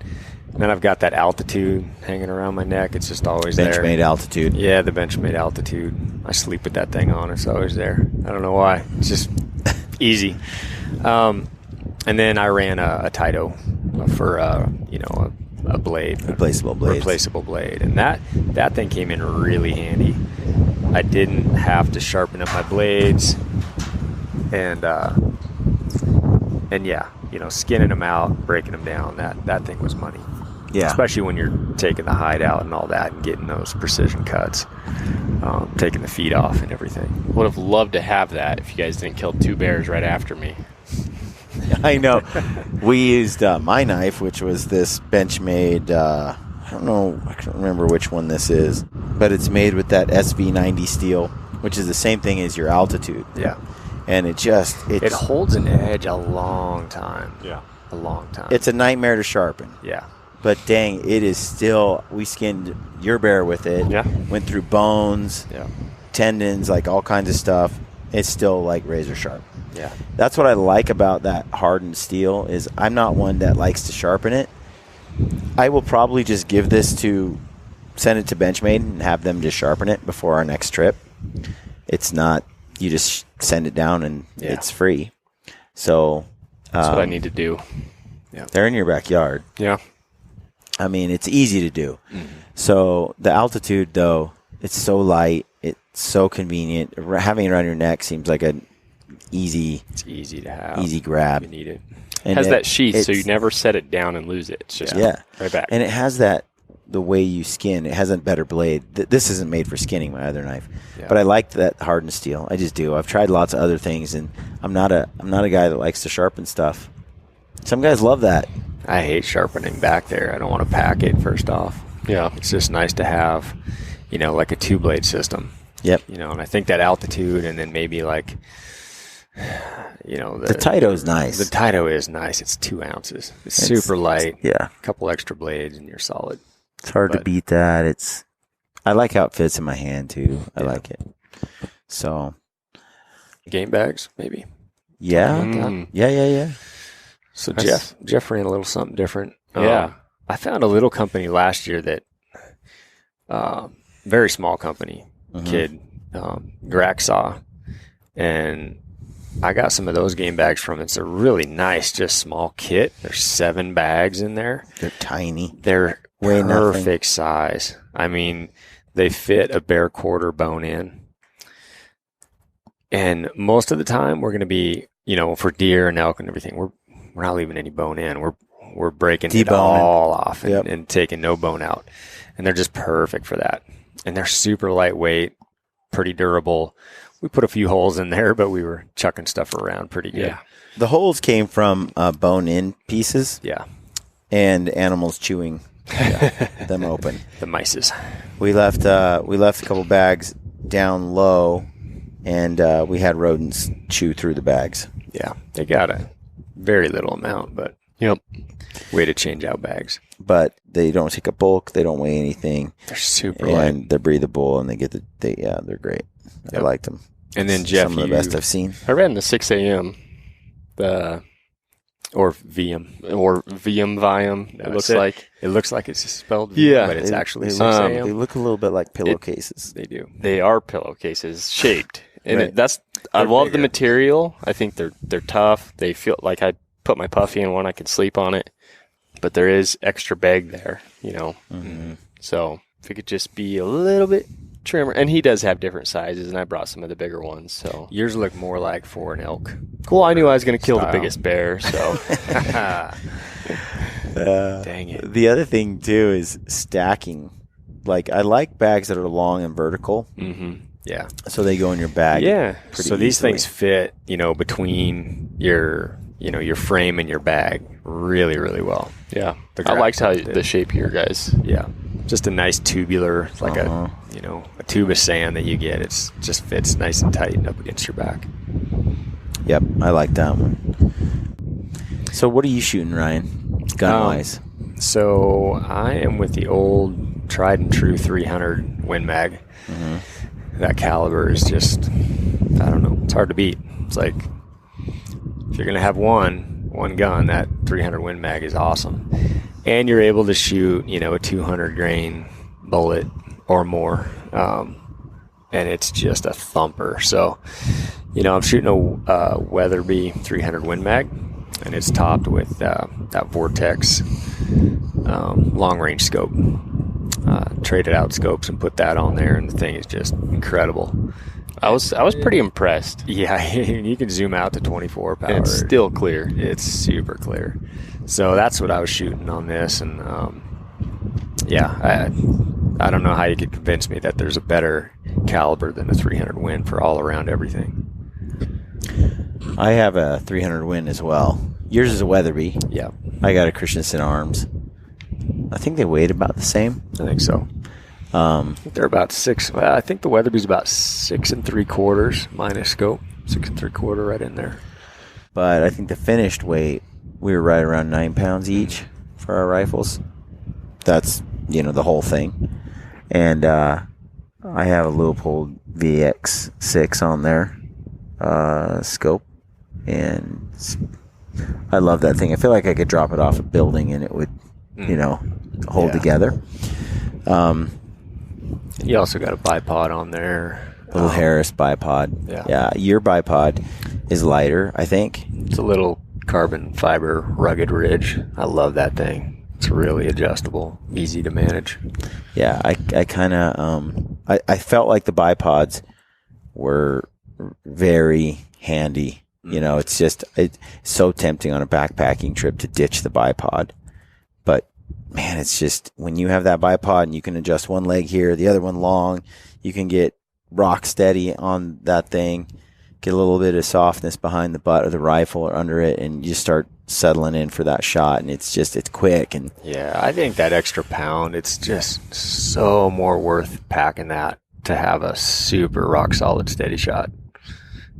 And then I've got that Altitude hanging around my neck. It's just always there. Benchmade Altitude. Yeah, the Benchmade Altitude. I sleep with that thing on. It's always there. I don't know why. It's just easy. And then I ran a Taito for a blade, replaceable blade, and that thing came in really handy. I didn't have to sharpen up my blades, and skinning them out, breaking them down. That thing was money. Yeah, especially when you're taking the hide out and all that, and getting those precision cuts, taking the feet off and everything. Would have loved to have that if you guys didn't kill 2 bears right after me. I know. We used my knife, which was this Benchmade. I don't know. I can't remember which one this is, but it's made with that SV90 steel, which is the same thing as your Altitude. Yeah, and it holds an edge a long time. Yeah, a long time. It's a nightmare to sharpen. Yeah. But dang, it is still. We skinned your bear with it. Yeah. Went through bones, tendons, like all kinds of stuff. It's still like razor sharp. Yeah. That's what I like about that hardened steel is I'm not one that likes to sharpen it. I will probably just send it to Benchmade and have them just sharpen it before our next trip. It's not, you just send it down and it's free. So that's what I need to do. Yeah. They're in your backyard. Yeah. I mean, it's easy to do. Mm-hmm. So the Altitude, though, it's so light. It's so convenient. Having it around your neck seems like it's easy to have. Easy grab. You need it. It has that sheath, so you never set it down and lose it. It's just right back. And it has the way you skin. It has a better blade. This isn't made for skinning, my other knife. Yeah. But I like that hardened steel. I just do. I've tried lots of other things, and I'm not a guy that likes to sharpen stuff. Some guys love that. I hate sharpening back there. I don't want to pack it, first off. Yeah. It's just nice to have, like a 2-blade system. Yep. And I think that Altitude, and then maybe like, the Taito is nice. The Taito is nice. It's 2 ounces. It's super light. Yeah. A couple extra blades and you're solid. It's hard to beat that. I like how it fits in my hand too. I like it. So. Game bags, maybe. Yeah. Yeah. So Jeff ran a little something different. Yeah. I found a little company last year that, very small company, kid, Graxaw, and I got some of those game bags from it. It's a really nice, just small kit. There's 7 bags in there. They're tiny. They're perfect size. I mean, they fit a bear quarter bone in. And most of the time we're going to be, for deer and elk and everything, we're not leaving any bone in. We're breaking it all off and taking no bone out. And they're just perfect for that. And they're super lightweight, pretty durable. We put a few holes in there, but we were chucking stuff around pretty good. Yeah. The holes came from bone-in pieces. Yeah. And animals chewing them open. The mices. We left a couple bags down low, and we had rodents chew through the bags. Yeah, they got a very little amount, but way to change out bags. But they don't take up bulk. They don't weigh anything. They're super and light. they're breathable, and they're great. I liked them. And then Jeff, some of the best I've seen. I ran the 6 a.m. Or VM Viam. No, It looks like. It looks like it's spelled V, Yeah. but it's actually they 6 look, a.m. they look a little bit like pillowcases. They do. They are pillowcases shaped, and Right. I They're love the bigger. material. I think they're tough. They feel like I put my puffy in one, I could sleep on it, but there is extra bag there, Mm-hmm. So if it could just be a little bit trimmer, and he does have different sizes, and I brought some of the bigger ones. So Yours look more like for an elk. well, I knew I was going to kill the Style. biggest bear, so Dang it. The other thing too is stacking. Like I like bags that are long and vertical, Yeah. so they go in your bag. yeah. pretty So these easily. things fit, between your frame and your bag really, really well. Yeah, The I liked how graphics did. the shape here, guys. Yeah. Just a nice tubular, like Uh-huh. a tube of sand that you get. It's just fits nice and tight up against your back. Yep, I like that one. So what are you shooting, Ryan? Gun wise. So I am with the old tried and true 300 Win Mag. That caliber is just, I don't know, it's hard to beat. It's like, if you're going to have one gun, that 300 Win Mag is awesome. And you're able to shoot, a 200 grain bullet or more. And it's just a thumper. So, I'm shooting a Weatherby 300 Win Mag, and it's topped with that Vortex long range scope. Traded out scopes and put that on there, and the thing is just incredible. I was pretty impressed. Yeah, you can zoom out to 24 power. And it's still clear. It's super clear. So that's what I was shooting on this, and I don't know how you could convince me that there's a better caliber than a 300 Win for all around everything. I have a 300 Win as well. Yours is a Weatherby. Yeah, I got a Christensen Arms. I think they weighed about the same. I think so. I think they're about 6. Well, I think the Weatherby's about 6 3/4 minus scope. 6 3/4 right in there. But I think the finished weight, we were right around 9 pounds each for our rifles. That's, the whole thing. And I have a Leupold VX6 on there, scope. And I love that thing. I feel like I could drop it off a building and it would, hold Yeah. together. You also got a bipod on there. Little Harris bipod. Yeah. Your bipod is lighter, I think. It's a little carbon fiber rugged ridge. I love that thing. It's really adjustable, easy to manage. Yeah, I kind of I felt like the bipods were very handy. It's just it's so tempting on a backpacking trip to ditch the bipod, but man, it's just when you have that bipod and you can adjust one leg here, the other one long, you can get rock steady on that thing, get a little bit of softness behind the butt of the rifle or under it, and you just start settling in for that shot, and it's quick. And Yeah, I think that extra pound, it's just so more worth packing that to have a super rock solid steady shot.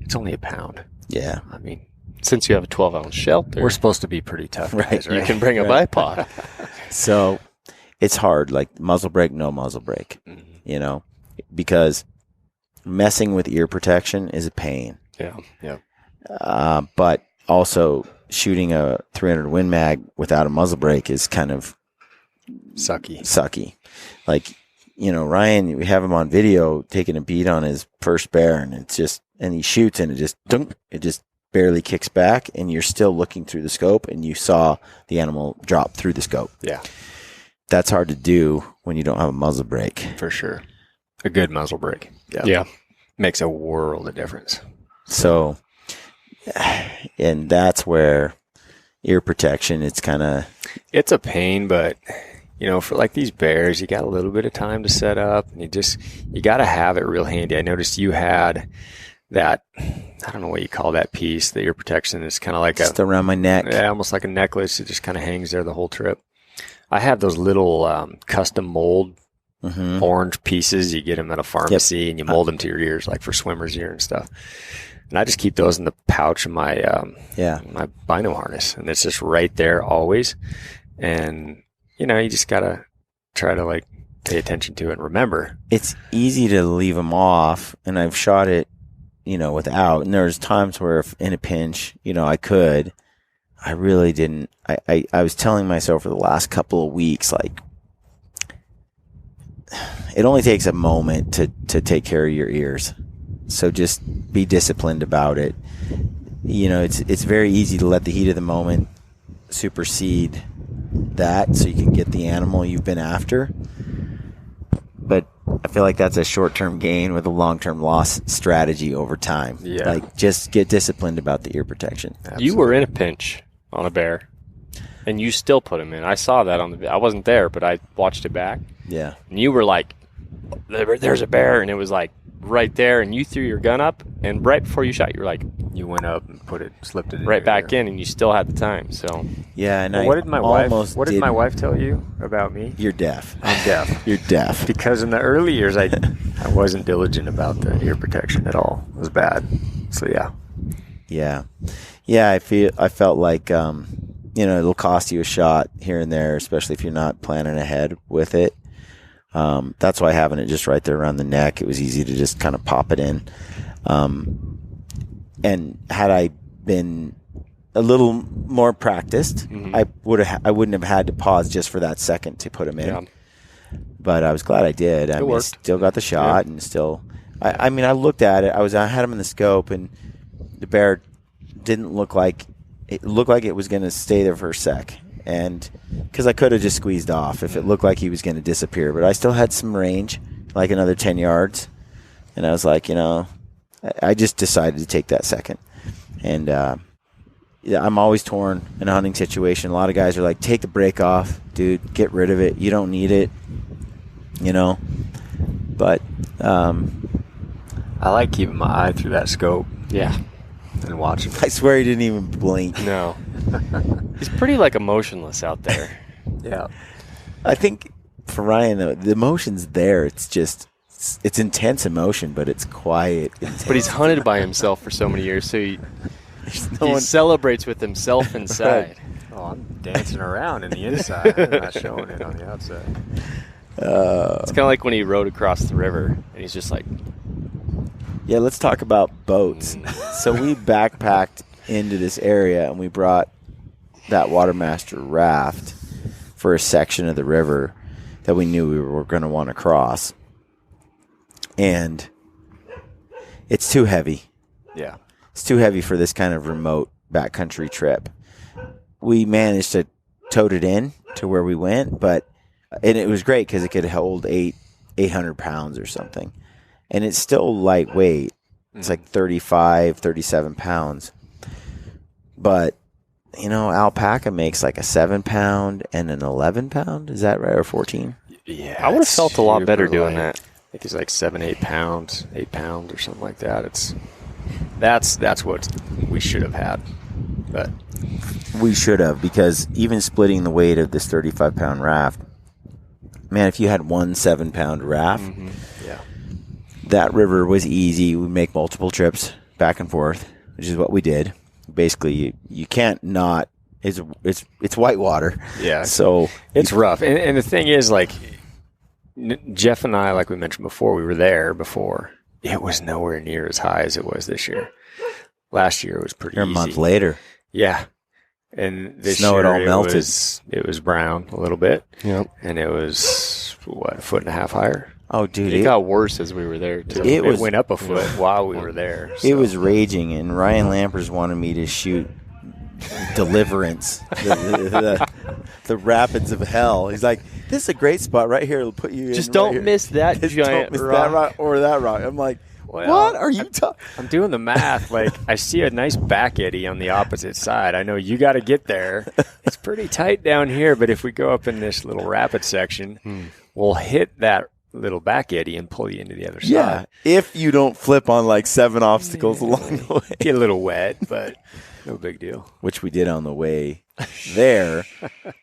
It's only a pound. yeah, I mean, Since you have a 12-ounce shelter, we're supposed to be pretty tough guys, right? you can bring a bipod. so it's hard, like muzzle brake, no muzzle brake, because messing with ear protection is a pain. Yeah. But also shooting a 300 Win Mag without a muzzle brake is kind of sucky. Like, Ryan, we have him on video taking a beat on his first bear, and and he shoots and it just barely kicks back, and you're still looking through the scope, and you saw the animal drop through the scope. Yeah, That's hard to do when you don't have a muzzle brake. for sure. A good muzzle brake. Yeah. Makes a world of difference. So, and that's where ear protection, it's kind of, It's a pain, but for like these bears, you got a little bit of time to set up, and you got to have it real handy. I noticed you had that, I don't know what you call that piece, the ear protection. It's kind of like just around my neck. almost like a necklace. It just kind of hangs there the whole trip. I have those little custom mold Mm-hmm. orange pieces. You get them at a pharmacy and you mold them to your ears, like for swimmer's ear and stuff. And I just keep those in the pouch of my my bino harness, and it's just right there always. And you just gotta try to like pay attention to it and remember. It's easy to leave them off, and I've shot it, without. And there's times where, if in a pinch, I could. I really didn't. I was telling myself for the last couple of weeks, like, it only takes a moment to take care of your ears. So just be disciplined about it. It's very easy to let the heat of the moment supersede that so you can get the animal you've been after. But I feel like that's a short-term gain with a long-term loss strategy over time. Yeah. Like, just get disciplined about the ear protection. Absolutely. You were in a pinch on a bear, and you still put him in. I saw that on the. I wasn't there, but I watched it back. Yeah. And you were like, "There's a bear," and it was like right there, and you threw your gun up, and right before you shot, you were like, You went up and slipped it in right your back ear. in, and you still had the time. So Yeah, and Well, I what did my almost wife tell you about me? You're deaf. I'm deaf. You're deaf. Because in the early years, I wasn't diligent about the ear protection at all. It was bad. So yeah. Yeah. I felt like it'll cost you a shot here and there, especially if you're not planning ahead with it. That's why having it just right there around the neck, it was easy to just kind of pop it in. And had I been a little more practiced, I wouldn't have had to pause just for that second to put them in. yeah. But I was glad I did. I worked. still got the shot, and still. I looked at it. I had him in the scope, and the bear didn't look like it looked like it was going to stay there for a sec, and because I could have just squeezed off if it looked like he was going to disappear, but I still had some range, like another 10 yards, and I was like, I just decided to take that second, and I'm always torn in a hunting situation. A lot of guys are like, take the brake off, dude, get rid of it. You don't need it, but I like keeping my eye through that scope Yeah. and watching. I swear he didn't even blink. No. He's pretty like emotionless out there. Yeah. I think for Ryan, the emotion's there. It's just, it's intense emotion, but it's quiet. But he's hunted by himself for so many years, so he no one, celebrates with himself inside. Oh, I'm dancing around in the inside. I'm not showing it on the outside. It's kind of like when he rode across the river, and he's just like, yeah, let's talk about boats. So we backpacked into this area, and we brought that Watermaster raft for a section of the river that we knew we were going to want to cross. And it's too heavy. Yeah. It's too heavy for this kind of remote backcountry trip. We managed to tote it in to where we went, and it was great because it could hold 800 pounds or something. And it's still lightweight. It's like 35, 37 pounds. But, alpaca makes like a 7-pound and an 11-pound. Is that right? Or 14? Yeah. I would have felt a lot better doing light. that. I think it's like 7-8 pounds, 8 pounds or something like that. That's what we should have had. But We should have, because even splitting the weight of this 35-pound raft, man, if you had one 7-pound raft, yeah. that river was easy. We make multiple trips back and forth, which is what we did. Basically, you can't not. It's white water. Yeah. So It's rough. And the thing is, like, Jeff and I, like we mentioned before, we were there before. It was nowhere near as high as it was this year. Last year it was pretty you're a easy. month later. Yeah. And this Snow year had all melted. It was brown a little bit. Yep. And it was, a foot and a half higher? Oh, dude, It got worse as we were there, too. It was- went up a foot while we were there. it so. was raging, and Ryan Lampers wanted me to shoot Deliverance, the rapids of hell. He's like, "This is a great spot right here. It'll put you in Just right don't here. miss that Just giant don't miss rock. that rock or that rock." I'm like, Well, "What are you talking?" I'm doing the math. Like, I see a nice back eddy on the opposite side. I know you got to get there. It's pretty tight down here, but if we go up in this little rapid section, we'll hit that little back eddy and pull you into the other side. Yeah, if you don't flip on like 7 obstacles along the way. Get a little wet, but No big deal. which we did on the way there.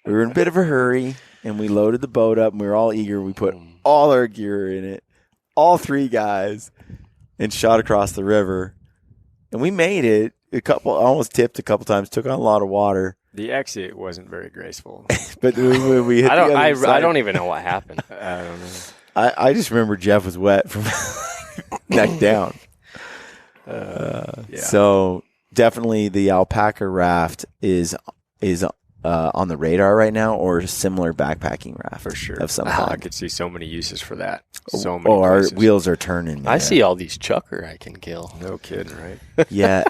We were in a bit of a hurry, and we loaded the boat up, and we were all eager. We put all our gear in it, all 3 guys, and shot across the river. And we made it. Almost tipped a couple times, took on a lot of water. The exit wasn't very graceful. But when we hit I the other side, I don't even know what happened. I don't know. I just remember Jeff was wet from neck down. Yeah. So definitely the alpaca raft is on the radar right now, or a similar backpacking raft For sure. of some I kind. could see so many uses for that. So many Our places. wheels are turning. I man. see all these chucker I can kill. No kidding, right? Yeah,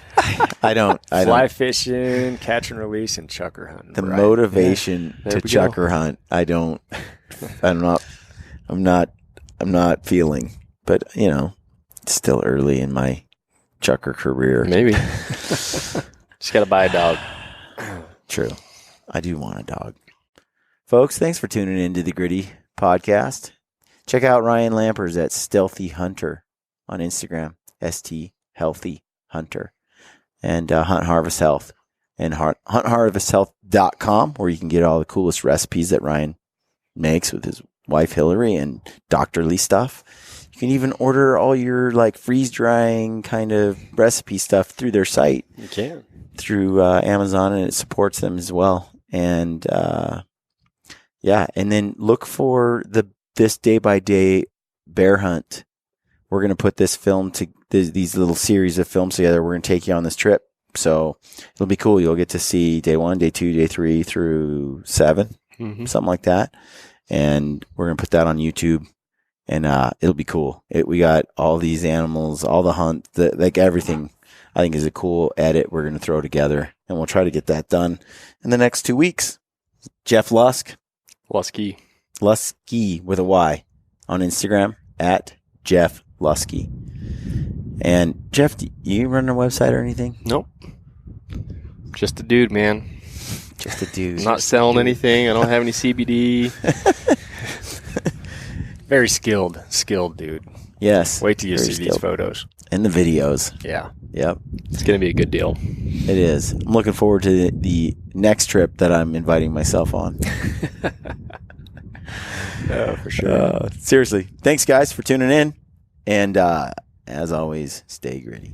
I don't. Fly fishing, catch and release, and chucker hunting. The right? motivation There to we go. chucker hunt, I'm not feeling. But it's still early in my chucker career. Maybe. Just got to buy a dog. True. I do want a dog. Folks, thanks for tuning in to the Gritty Podcast. Check out Ryan Lampers at Stealthy Hunter on Instagram, ST Healthy Hunter, and Hunt Harvest Health, and huntharvesthealth.com, where you can get all the coolest recipes that Ryan makes with his wife Hillary and doctorly stuff. You can even order all your freeze drying kind of recipe stuff through their site. You can. Through Amazon, and it supports them as well. And and then look for this day-by-day bear hunt. We're going to put this film to these little series of films together. We're going to take you on this trip, so it'll be cool. You'll get to see day 1, day 2, day 3 through 7, something like that. And we're going to put that on YouTube, and it'll be cool. We got all these animals, all the hunt, everything. I think is a cool edit we're going to throw together, and we'll try to get that done in the next 2 weeks. Jeff Lusk, Lusky. Lusky with a Y, on Instagram at Jeff Lusky. And Jeff, do you run a website or anything? Nope. Just a dude, man. Just a dude. I'm not selling anything. I don't have any CBD. Very skilled dude. Yes. Wait till you very see these skilled. photos. And the videos. Yeah. Yep. It's going to be a good deal. It is. I'm looking forward to the next trip that I'm inviting myself on. Oh, for sure. Seriously. Thanks, guys, for tuning in. And as always, stay gritty.